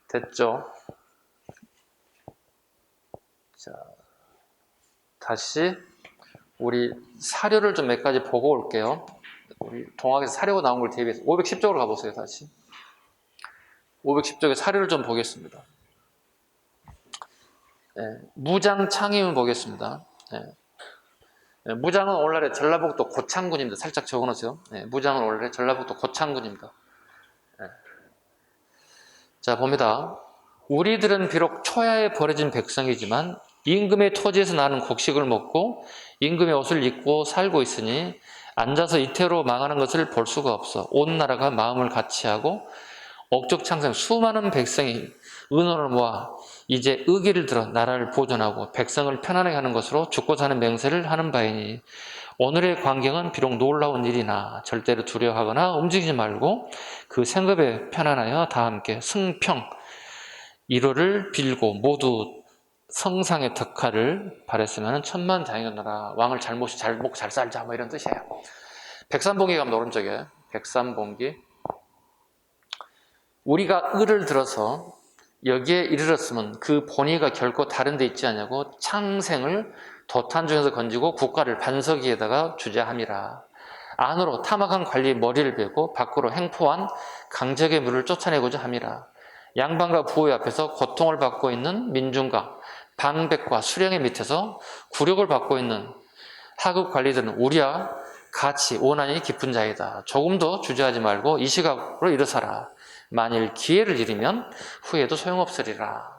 됐죠? 자, 다시 우리 사료를 좀 몇 가지 보고 올게요. 우리 동학에서 사료가 나온 걸 대비해서 510쪽으로 가보세요. 다시 510쪽에 사료를 좀 보겠습니다. 네, 무장 창임을 보겠습니다. 네. 무장은 오늘날의 전라북도 고창군입니다. 살짝 적어놓으세요. 무장은 오늘날의 전라북도 고창군입니다. 자, 봅니다. 우리들은 비록 초야에 버려진 백성이지만 임금의 토지에서 나는 곡식을 먹고 임금의 옷을 입고 살고 있으니 앉아서 이태로 망하는 것을 볼 수가 없어. 온 나라가 마음을 같이하고 억족창생 수많은 백성이 의논을 모아 이제 의기를 들어 나라를 보존하고 백성을 편안하게 하는 것으로 죽고 사는 맹세를 하는 바이니 오늘의 광경은 비록 놀라운 일이나 절대로 두려워하거나 움직이지 말고 그 생각에 편안하여 다 함께 승평 이로를 빌고 모두 성상의 덕화를 바랬으면 천만다행이었노라. 왕을 잘 먹고 잘 살자 뭐 이런 뜻이에요. 백삼봉기 가면 오른쪽에 백삼봉기 우리가 을을 들어서 여기에 이르렀으면 그 본의가 결코 다른 데 있지 않냐고 창생을 도탄 중에서 건지고 국가를 반석 위에다가 주재함이라. 안으로 탐악한 관리의 머리를 베고 밖으로 행포한 강적의 물을 쫓아내고자 함이라. 양반과 부의 앞에서 고통을 받고 있는 민중과 방백과 수령의 밑에서 굴욕을 받고 있는 하급 관리들은 우리와 같이 오난이 깊은 자이다. 조금도 주저하지 말고 이 시각으로 일어서라. 만일 기회를 잃으면 후에도 소용없으리라.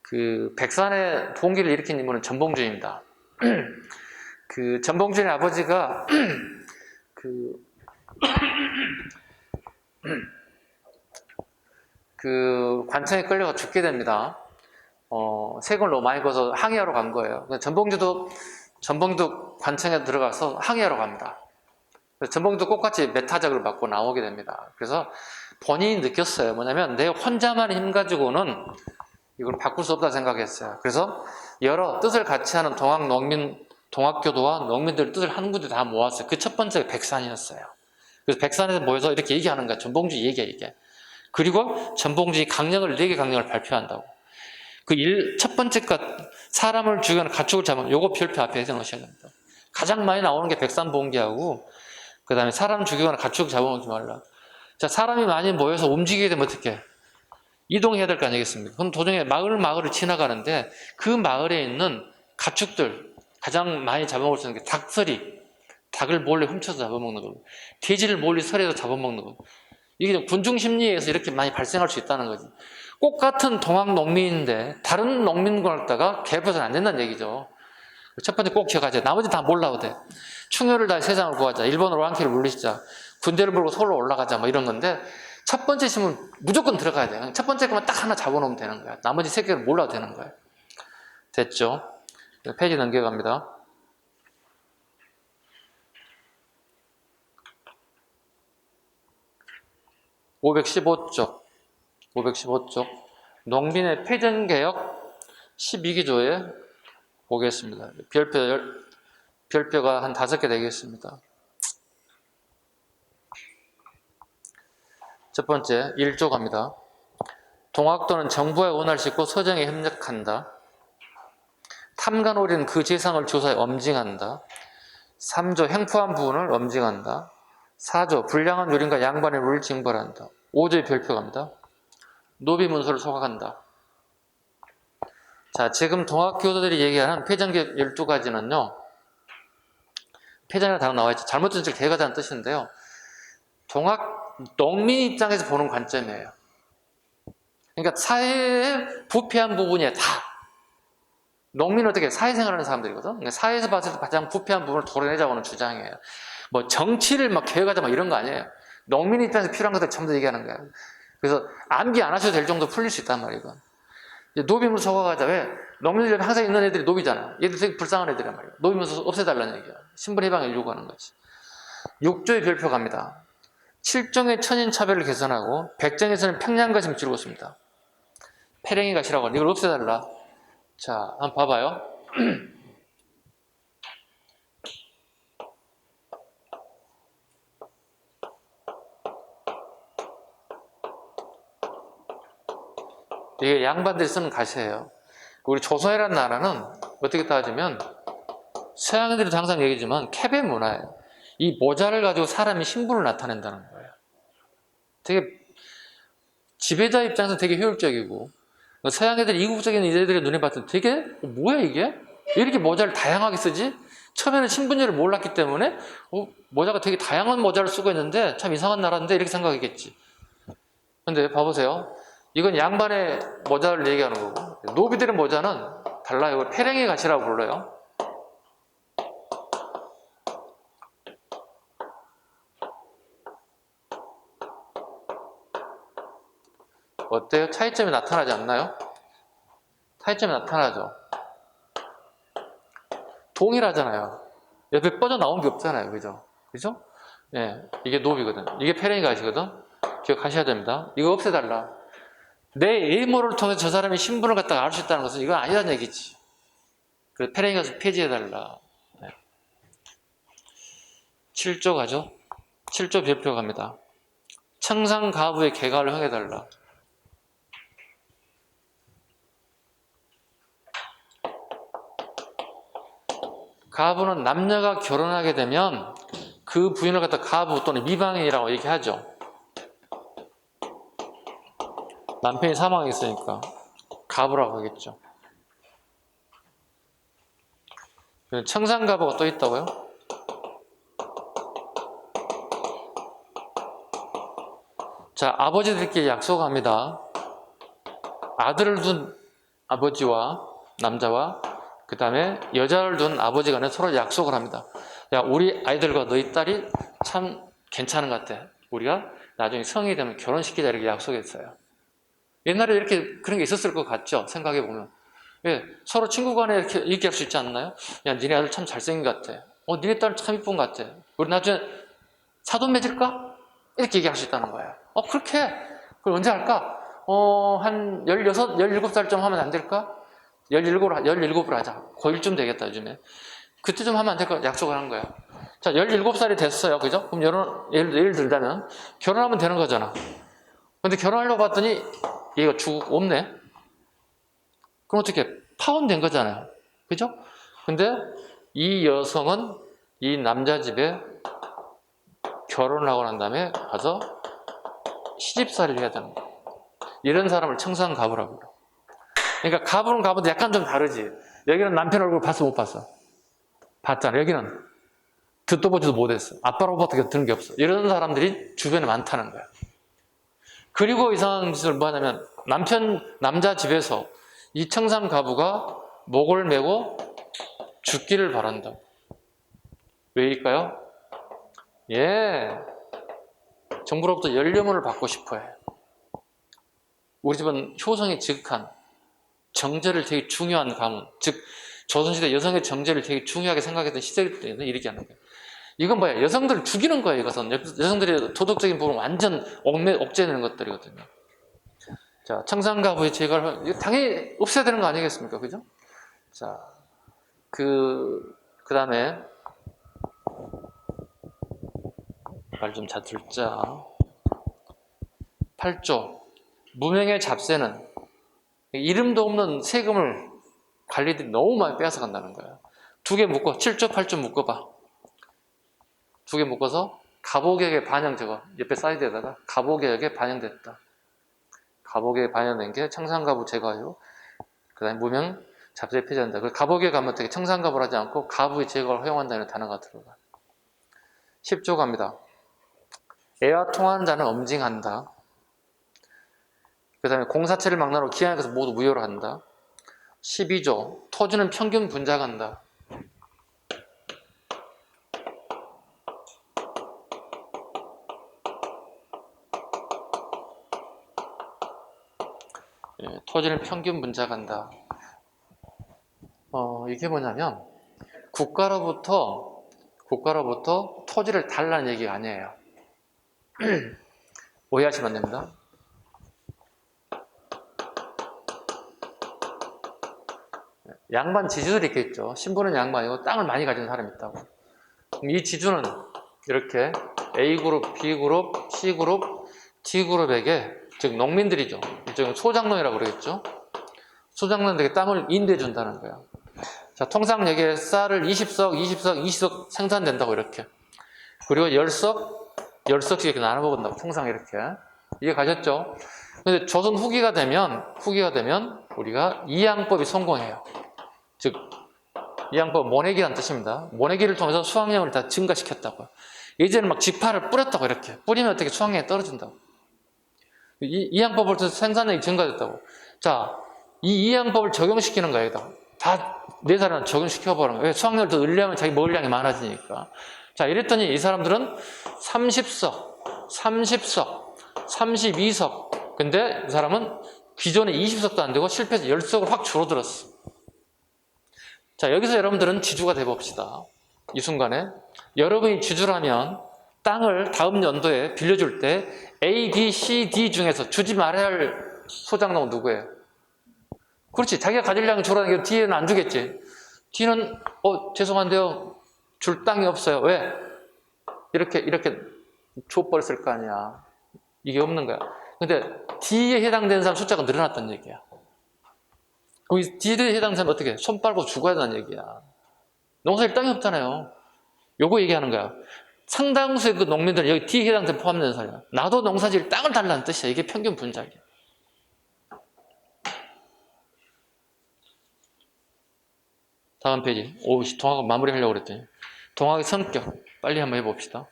그 백산의 동기를 일으킨 인물은 전봉준입니다. 그 전봉준의 아버지가 그 관청에 끌려가 죽게 됩니다. 세금을 너무 많이 거서 항의하러 간 거예요. 전봉주도 관청에 들어가서 항의하러 갑니다. 전봉주도 똑같이 메타적을 받고 나오게 됩니다. 그래서 본인이 느꼈어요. 뭐냐면 내 혼자만의 힘 가지고는 이걸 바꿀 수 없다 생각했어요. 그래서 여러 뜻을 같이 하는 동학교도와 농민들 뜻을 한 군데 다 모았어요. 그 첫 번째가 백산이었어요. 그래서 백산에서 모여서 이렇게 얘기하는 거야. 전봉주 얘기야, 이게. 그리고 전봉주의 강령을 4개 강령을 발표한다고. 첫 번째가 사람을 죽이거나 가축을 잡으면 요거 별표 앞에 해서 놓으셔야 됩니다. 가장 많이 나오는 게 백산봉기하고 그 다음에 사람 죽이거나 가축 잡아먹지 말라. 자, 사람이 많이 모여서 움직이게 되면 어떻게? 이동해야 될 거 아니겠습니까? 그럼 도중에 마을을 지나가는데 그 마을에 있는 가축들 가장 많이 잡아먹을 수 있는 게 닭서리, 닭을 몰래 훔쳐서 잡아먹는 거, 돼지를 몰래 서리해서 잡아먹는 거. 이게 군중 심리에서 이렇게 많이 발생할 수 있다는 거지. 꼭 같은 동학 농민인데 다른 농민과 갖다가 개입해서는 안 된다는 얘기죠. 첫 번째 꼭 기억하자. 나머지 다 몰라도 돼. 충혈을 다해 세상을 구하자. 일본으로 왕키를 물리시자. 군대를 몰고 서울로 올라가자. 뭐 이런 건데 첫 번째 심은 무조건 들어가야 돼. 첫 번째 거만 딱 하나 잡아놓으면 되는 거야. 나머지 3개를 몰라도 되는 거야. 됐죠? 페이지 넘겨갑니다. (515쪽) 농민의 패전개혁 12기조에 보겠습니다. 별표가 한 5개 되겠습니다. 첫 번째 1조 갑니다. 동학도는 정부에 원할 싣고 서정에 협력한다. 탐관오리는 그 재상을 조사해 엄징한다. 3조 행포한 부분을 엄징한다. 4조 불량한 요린과 양반의 룰을 징벌한다. 5조의 별표 갑니다. 노비문서를 소각한다. 자, 지금 동학교도들이 얘기하는 폐전개혁 12가지는요. 폐전이라는 단어 나와있죠. 잘못된 즉 개가자는 뜻인데요. 농민 입장에서 보는 관점이에요. 그러니까 사회에 부패한 부분이 다 농민은 어떻게 사회생활하는 사람들이거든. 그러니까 사회에서 봤을 때 가장 부패한 부분을 도려내자고 하는 주장이에요. 뭐 정치를 막 개혁하자 막 이런 거 아니에요. 농민 입장에서 필요한 것들 전부 다 얘기하는 거예요. 그래서 암기 안 하셔도 될 정도 풀릴 수 있단 말이에요. 노비문서 소각하자. 왜? 농민들 항상 있는 애들이 노비잖아. 얘들 되게 불쌍한 애들이란 말이에요. 노비문서 없애달라는 얘기야. 신분해방을 요구하는 거지. 6조의 별표 갑니다. 7종의 천인차별을 개선하고 백정에서는 평양가심 지르고 있습니다. 패랭이가 싫어하고 이걸 없애달라. 자, 한번 봐봐요. 이게 양반들이 쓰는 가시예요. 우리 조선이라는 나라는 어떻게 따지면 서양인들도 항상 얘기지만 캡의 문화예요. 이 모자를 가지고 사람이 신분을 나타낸다는 거예요. 되게 지배자 입장에서 되게 효율적이고 서양 애들 이국적인 이들의 눈에 봤을 때 되게 뭐야 이게? 왜 이렇게 모자를 다양하게 쓰지? 처음에는 신분제를 몰랐기 때문에 모자가 되게 다양한 모자를 쓰고 있는데 참 이상한 나라인데 이렇게 생각했겠지. 근데 봐보세요. 이건 양반의 모자를 얘기하는 거고, 노비들의 모자는 달라요. 이걸 페랭이 가시라고 불러요. 어때요? 차이점이 나타나지 않나요? 차이점이 나타나죠. 동일하잖아요. 옆에 뻗어나온 게 없잖아요. 그죠? 그죠? 예, 이게 노비거든. 이게 페랭이 가시거든. 기억하셔야 됩니다. 이거 없애달라. 내 외모를 통해서 저 사람의 신분을 갖다가 알 수 있다는 것은 이건 아니라는 얘기지. 그래서 페랭이 가서 폐지해달라. 네. 7조 가죠? 7조 별표 갑니다. 청상가부의 개가를 흥해달라. 가부는 남녀가 결혼하게 되면 그 부인을 갖다 가부 또는 미방인이라고 얘기하죠. 남편이 사망했으니까 가부라고 하겠죠. 청상가부가 또 있다고요? 자, 아버지들끼리 약속합니다. 아들을 둔 아버지와 남자와 그 다음에 여자를 둔 아버지 간에 서로 약속을 합니다. 야, 우리 아이들과 너희 딸이 참 괜찮은 것 같아. 우리가 나중에 성이 되면 결혼시키자 이렇게 약속했어요. 옛날에 이렇게 그런 게 있었을 것 같죠? 생각해보면. 예, 서로 친구 간에 이렇게 얘기할 수 있지 않나요? 야, 니네 아들 참 잘생긴 것 같아. 니네 딸 참 이쁜 것 같아. 우리 나중에 사돈 맺을까? 이렇게 얘기할 수 있다는 거예요. 그렇게. 그걸 언제 할까? 한 16, 17살쯤 하면 안 될까? 17을 하자. 고1쯤 되겠다, 요즘에. 그때 좀 하면 안 될까? 약속을 한 거야. 자, 17살이 됐어요. 그죠? 그럼 예를 들자면, 결혼하면 되는 거잖아. 근데 결혼하려고 봤더니, 얘가 없네? 그럼 어떻게, 파혼된 거잖아요. 그죠? 근데 이 여성은 이 남자 집에 결혼을 하고 난 다음에 가서 시집살이를 해야 되는 거야. 이런 사람을 청상가부라고 그래. 그러니까 가부는 가부도 약간 좀 다르지. 여기는 남편 얼굴 봤어, 못 봤어? 봤잖아. 여기는 듣도 보지도 못했어. 아빠로부터 들은 게 없어. 이런 사람들이 주변에 많다는 거야. 그리고 이상한 짓을 뭐 하냐면 남자 집에서 이 청상가부가 목을 메고 죽기를 바란다. 왜일까요? 예, 정부로부터 연료문을 받고 싶어 해. 우리 집은 효성이 지극한 정제를 되게 중요한 가문, 즉 조선시대 여성의 정제를 되게 중요하게 생각했던 시대이기 때문에 이렇게 하는 거예요. 이건 뭐야? 여성들을 죽이는 거예요. 이것은 여성들의 도덕적인 부분을 완전 옥죄내는 것들이거든요. 자, 청상가부의 제거를 당연히 없애야 되는 거 아니겠습니까? 그죠? 자, 그 다음에 말 좀 잘 듣자. 8조 무명의 잡세는 이름도 없는 세금을 관리들이 너무 많이 빼앗아 간다는 거예요. 2개 묶어 7조 8조 묶어봐. 2개 묶어서 가보개혁에 반영 적어. 옆에 사이드에다가 가보개혁에 반영됐다. 가보개혁에 반영된 게 청상가부 제거하고 그 다음에 무명 잡세 폐지한다. 그 가보개혁 하면 어떻게 청상가부를 하지 않고 가부의 제거를 허용한다는 단어가 들어가. 10조 갑니다. 애와 통하는 자는 엄징한다. 그 다음에 공사체를 망나로 기한에서 모두 무효로 한다. 12조 토지는 평균 분작한다. 예, 토지는 평균 분작한다. 이게 뭐냐면 국가로부터 토지를 달라는 얘기가 아니에요. 오해하시면 안 됩니다. 양반 지주들이 있겠죠. 신부는 양반이고 땅을 많이 가진 사람이 있다고. 그럼 이 지주는 이렇게 A그룹, B그룹, C그룹, D그룹에게 즉 농민들이죠. 일종의 소장농이라고 그러겠죠. 소장농들에게 땅을 인도해 준다는 거예요. 자, 통상 여기에 쌀을 20석 생산된다고 이렇게. 그리고 10석씩 이렇게 나눠 먹는다고 통상 이렇게. 이해 가셨죠? 근데 조선 후기가 되면 우리가 이양법이 성공해요. 즉 이양법 모내기라는 뜻입니다. 모내기를 통해서 수확량을 다 증가시켰다고요. 예전에 막 지파를 뿌렸다고 이렇게. 뿌리면 어떻게 수확량이 떨어진다고. 이양법을 통해서 생산량이 증가됐다고. 자, 이 이양법을 적용시키는 거예요. 여기다. 다 네 사람은 적용시켜보는 거예요. 수확량을 더 늘려면 자기 먹을 양이 많아지니까. 자, 이랬더니 이 사람들은 30석, 30석, 32석. 근데 이 사람은 기존에 20석도 안 되고 실패해서 10석을 확 줄어들었어. 자, 여기서 여러분들은 지주가 돼봅시다. 이 순간에. 여러분이 지주라면 땅을 다음 연도에 빌려줄 때 A, B, C, D 중에서 주지 말아야 할 소장농은 누구예요? 그렇지. 자기가 가질 양이 줄어드는 게 D에는 안 주겠지. D는 죄송한데요. 줄 땅이 없어요. 왜? 이렇게 줘버렸을 거 아니야. 이게 없는 거야. 근데 D에 해당되는 사람 숫자가 늘어났다는 얘기야. 그럼 D에 해당되는 사람 어떻게 해? 손 빨고 죽어야 한다는 얘기야. 농사일 땅이 없잖아요. 요거 얘기하는 거야. 상당수의 그 농민들은 여기 D에 해당되는 포함되는 사람이야. 나도 농사지을 땅을 달라는 뜻이야. 이게 평균 분작이야. 다음 페이지. 동학을 마무리하려고 그랬더니. 동학의 성격. 빨리 한번 해봅시다.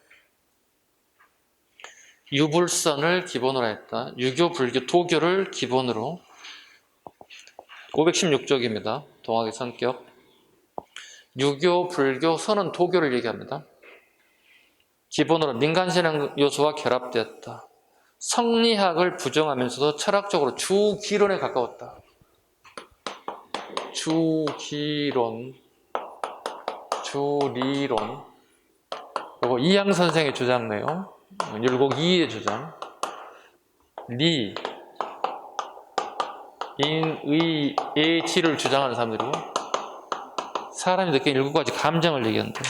유불선을 기본으로 했다. 유교, 불교, 도교를 기본으로. 516쪽입니다. 동학의 성격. 유교, 불교, 선은 도교를 얘기합니다. 기본으로 민간신앙 요소와 결합되었다. 성리학을 부정하면서도 철학적으로 주기론에 가까웠다. 주기론, 주리론. 그리고 이양 선생의 주장 내용, 율곡 2의 주장. 리, 인, 의, 예치를 주장하는 사람들이고, 사람이 느끼는 7가지 감정을 얘기한다.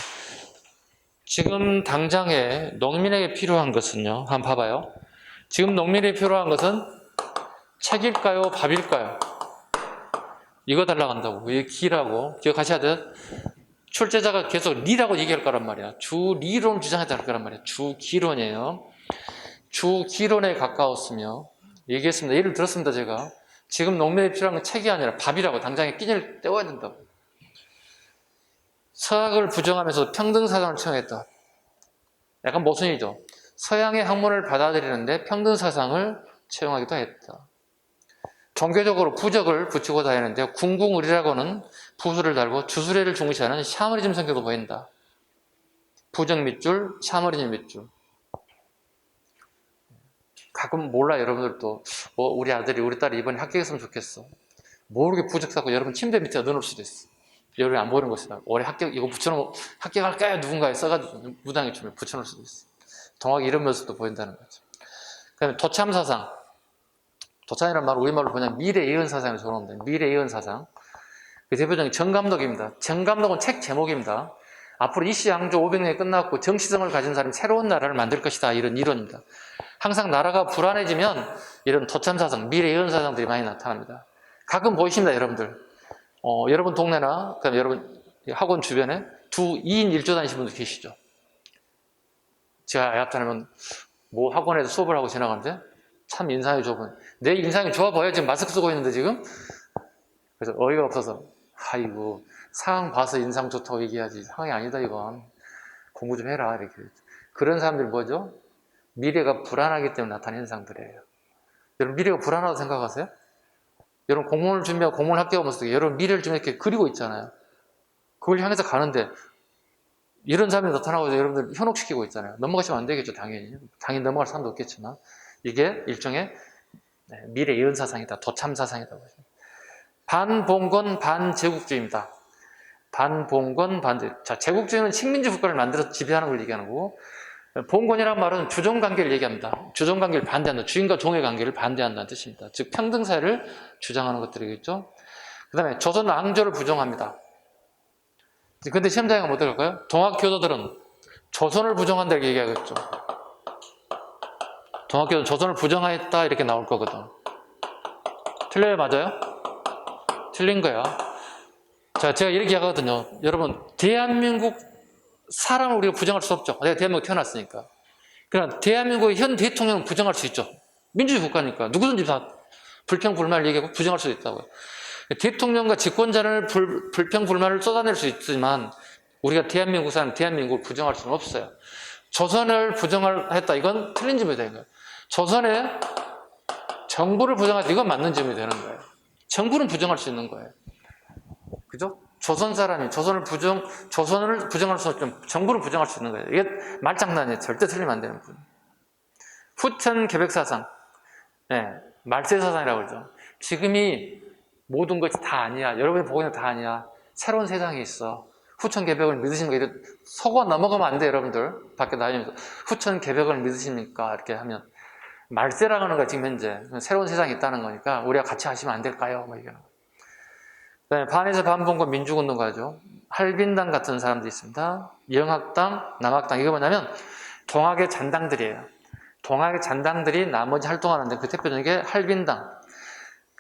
지금 당장에 농민에게 필요한 것은요, 한번 봐봐요. 지금 농민에게 필요한 것은 책일까요, 밥일까요? 이거 달라고 한다고. 이게 기라고. 기억하셔야 돼요. 출제자가 계속 리라고 얘기할 거란 말이야. 주리론 주장했다 할 거란 말이야. 주기론이에요. 주기론에 가까웠으며, 얘기했습니다. 예를 들었습니다, 제가. 지금 농민에 필요한 건 책이 아니라 밥이라고. 당장에 끼니를 때워야 된다고. 서학을 부정하면서 평등사상을 채용했다. 약간 모순이죠. 서양의 학문을 받아들이는데 평등사상을 채용하기도 했다. 종교적으로 부적을 붙이고 다니는데 궁궁의리라고는 부수를 달고 주수례를 중시하는 샤머니즘 성격도 보인다. 부적 밑줄, 샤머니즘 밑줄. 가끔 몰라 여러분들도 우리 아들이 우리 딸이 이번에 합격했으면 좋겠어. 모르게 부적 쌓고 여러분 침대 밑에 넣어놓을 수도 있어. 여러분이 안 보이는 것이다. 올해 이거 붙여놓으면 합격할까요? 누군가에 써가지고 무당에 주면 붙여놓을 수도 있어. 동학이 이런 모습도 보인다는 거죠. 그 다음에 도참사상. 도참이라는 말은 우리말로 그냥 미래예언사상을 적어놓는다. 미래예언사상. 그 대표적인 정감독입니다. 정감독은 책 제목입니다. 앞으로 이시양조 500년이 끝났고 정치성을 가진 사람이 새로운 나라를 만들 것이다. 이런 이론입니다. 항상 나라가 불안해지면 이런 도참사상, 미래예언사상들이 많이 나타납니다. 가끔 보이십니다, 여러분들. 여러분 동네나 그다음에 여러분 학원 주변에 2인 1조 다니시는 분들 계시죠? 제가 나타나면 학원에서 수업을 하고 지나가는데 참 인상이 좋은, 내 인상이 좋아 보여. 지금 마스크 쓰고 있는데 지금. 그래서 어이가 없어서 아이고 상황 봐서 인상 좋다고 얘기하지 상황이 아니다 이건. 공부 좀 해라 이렇게. 그런 사람들이 뭐죠? 미래가 불안하기 때문에 나타나는 현상들이에요. 여러분 미래가 불안하다고 생각하세요? 여러분 공무원을 준비하고 공무원 합격하면서 여러분 미래를 좀 이렇게 그리고 있잖아요. 그걸 향해서 가는데 이런 사람이 나타나고 여러분들 현혹시키고 있잖아요. 넘어가시면 안 되겠죠. 당연히 넘어갈 사람도 없겠지만 이게 일종의 미래 예언사상이다. 도참사상이다. 반봉건 반제국주의입니다. 반봉건 반제국. 자, 제국주의는 식민지 국가를 만들어서 지배하는 걸 얘기하는 거고, 봉건이라는 말은 주종관계를 얘기합니다. 주종관계를 반대한다. 주인과 종의 관계를 반대한다는 뜻입니다. 즉 평등사회를 주장하는 것들이겠죠. 그 다음에 조선 앙조를 부정합니다. 근데 시험장에 가면 어떻게 할까요? 동학교도들은 조선을 부정한다고 얘기하겠죠. 동학교도는 조선을 부정하였다 이렇게 나올 거거든. 틀려요? 맞아요? 틀린 거야. 자, 제가 이렇게 하거든요. 여러분, 대한민국 사람을 우리가 부정할 수 없죠. 내가 대한민국에 태어났으니까. 그러나 대한민국의 현 대통령은 부정할 수 있죠. 민주주의 국가니까 누구든지 다 불평불만을 얘기하고 부정할 수도 있다고요. 대통령과 집권자를 불평, 불만을 쏟아낼 수 있지만 우리가 대한민국 사람, 대한민국을 부정할 수는 없어요. 조선을 부정했다. 이건 틀린 질문이 되는 거예요. 조선의 정부를 부정할 때 이건 맞는 질문이 되는 거예요. 정부는 부정할 수 있는 거예요. 그죠? 조선 사람이 조선을 부정할 수 없지만 정부를 부정할 수 있는 거예요. 이게 말장난이에요. 절대 틀리면 안 되는 분. 후천 개백사상, 네, 말세사상이라고 그러죠. 지금이 모든 것이 다 아니야. 여러분이 보고 있는 다 아니야. 새로운 세상이 있어. 후천 개벽을 믿으십니까? 속아 넘어가면 안 돼, 여러분들. 밖에 다니면서. 후천 개벽을 믿으십니까? 이렇게 하면. 말세라고 하는 거야, 지금 현재. 새로운 세상이 있다는 거니까, 우리가 같이 하시면 안 될까요? 뭐 이거는. 그 다음에 반에서 반봉과 민주운동가죠. 할빈당 같은 사람도 있습니다. 영학당, 남학당. 이거 뭐냐면, 동학의 잔당들이에요. 동학의 잔당들이 나머지 활동하는데, 그 대표적인 게 할빈당.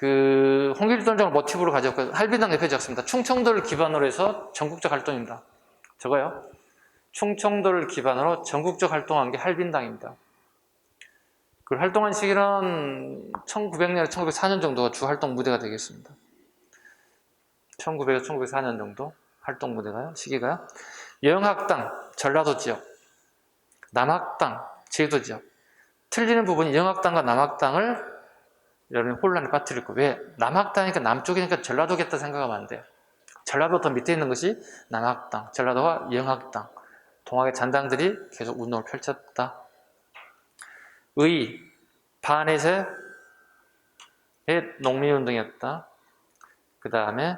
홍길동을 모티브로 가졌고, 할빈당 대표 적습니다. 충청도를 기반으로 해서 전국적 활동입니다. 저거요. 충청도를 기반으로 전국적 활동한 게 할빈당입니다. 그 활동한 시기는 1900년, 1904년 정도가 주 활동 무대가 되겠습니다. 1900에서 1904년 정도 활동 무대가요, 시기가요. 영학당, 전라도 지역. 남학당, 제주도 지역. 틀리는 부분이 영학당과 남학당을 여러분이 혼란에 빠뜨릴 거예요. 왜? 남학당이니까 남쪽이니까 전라도겠다 생각하면 안 돼요. 전라도 더 밑에 있는 것이 남학당, 전라도와 영학당. 동학의 잔당들이 계속 운동을 펼쳤다. 반에서의 농민운동이었다. 그 다음에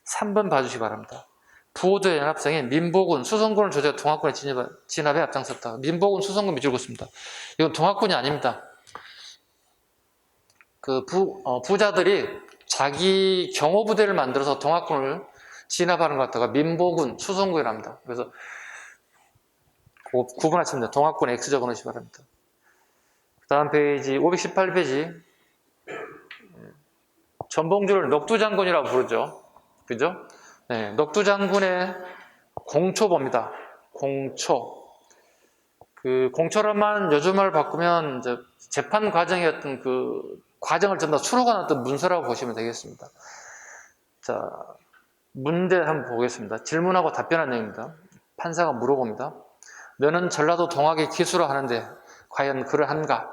3번 봐주시기 바랍니다. 부호도의 연합성이 민보군, 수성군을 조직해 동학군의 진압에 앞장섰다. 민보군, 수성군 밑줄 긋습니다. 이건 동학군이 아닙니다. 부자들이 자기 경호부대를 만들어서 동학군을 진압하는 것 같다가 민보군, 수성군이랍니다. 그래서 구분하시면 됩니다. 동학군 X 적어놓으시기 바랍니다. 그 다음 페이지, 518페이지. 전봉주를 녹두장군이라고 부르죠. 그죠? 네, 녹두장군의 공초봅니다. 공초. 공초란만 요즘 말 바꾸면 이제 재판 과정의 어떤 과정을 전부 다 수록한 어떤 문서라고 보시면 되겠습니다. 자, 문제 한번 보겠습니다. 질문하고 답변한 내용입니다. 판사가 물어봅니다. 너는 전라도 동학의 기수를 하는데 과연 그를 한가?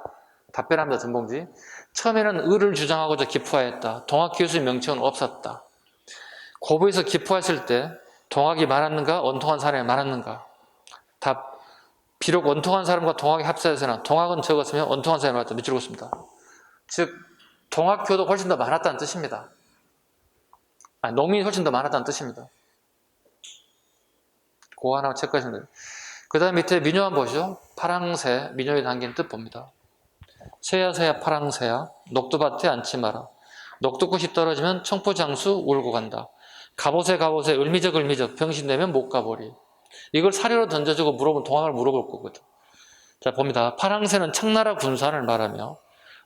답변합니다. 전봉지. 처음에는 의를 주장하고자 기푸하였다. 동학 기수의 명칭은 없었다. 고부에서 기푸했을 때 동학이 많았는가? 원통한 사람이 많았는가? 답. 비록 원통한 사람과 동학이 합사해서는 동학은 적었으면 원통한 사람이 많았다. 밑줄 긋습니다. 즉 동학교도 훨씬 더 많았다는 뜻입니다. 농민이 훨씬 더 많았다는 뜻입니다. 그거 하나 체크하시면 돼요. 그 다음 밑에 민요 한번 보시죠. 파랑새, 민요에 담긴 뜻 봅니다. 새야 새야 파랑새야 녹두밭에 앉지 마라. 녹두꽃이 떨어지면 청포장수 울고 간다. 갑옷에 갑옷에 을미적 을미적 병신되면 못 가버리. 이걸 사료로 던져주고 물어보면 동학을 물어볼 거거든. 자, 봅니다. 파랑새는 청나라 군사를 말하며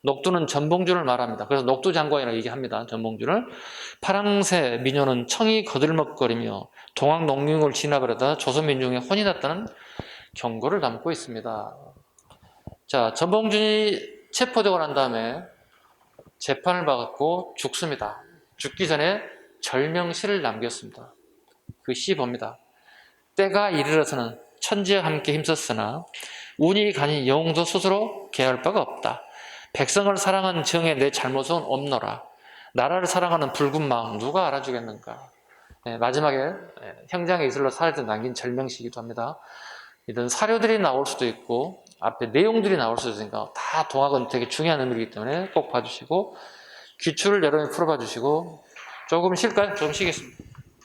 녹두는 전봉주를 말합니다. 그래서 녹두장관이라고 얘기합니다. 전봉주를. 파랑새 민요는 청이 거들먹거리며 동학 농민을 진압을 하다 조선민중에 혼이 났다는 경고를 담고 있습니다. 자, 전봉준이 체포되고 난 다음에 재판을 받고 죽습니다. 죽기 전에 절명시를 남겼습니다. 그 시 봅니다. 때가 이르러서는 천지와 함께 힘썼으나 운이 가니 영웅도 스스로 개할 바가 없다. 백성을 사랑한 정에 내 잘못은 없노라. 나라를 사랑하는 붉은 마음 누가 알아주겠는가. 네, 마지막에 형장에 이슬러 살할 때 남긴 절명시이기도 합니다. 이런 사료들이 나올 수도 있고 앞에 내용들이 나올 수도 있으니까 다 동학은 되게 중요한 의미이기 때문에 꼭 봐주시고 기출을 여러분이 풀어봐 주시고 조금 쉴까요? 조금 쉬겠습니다.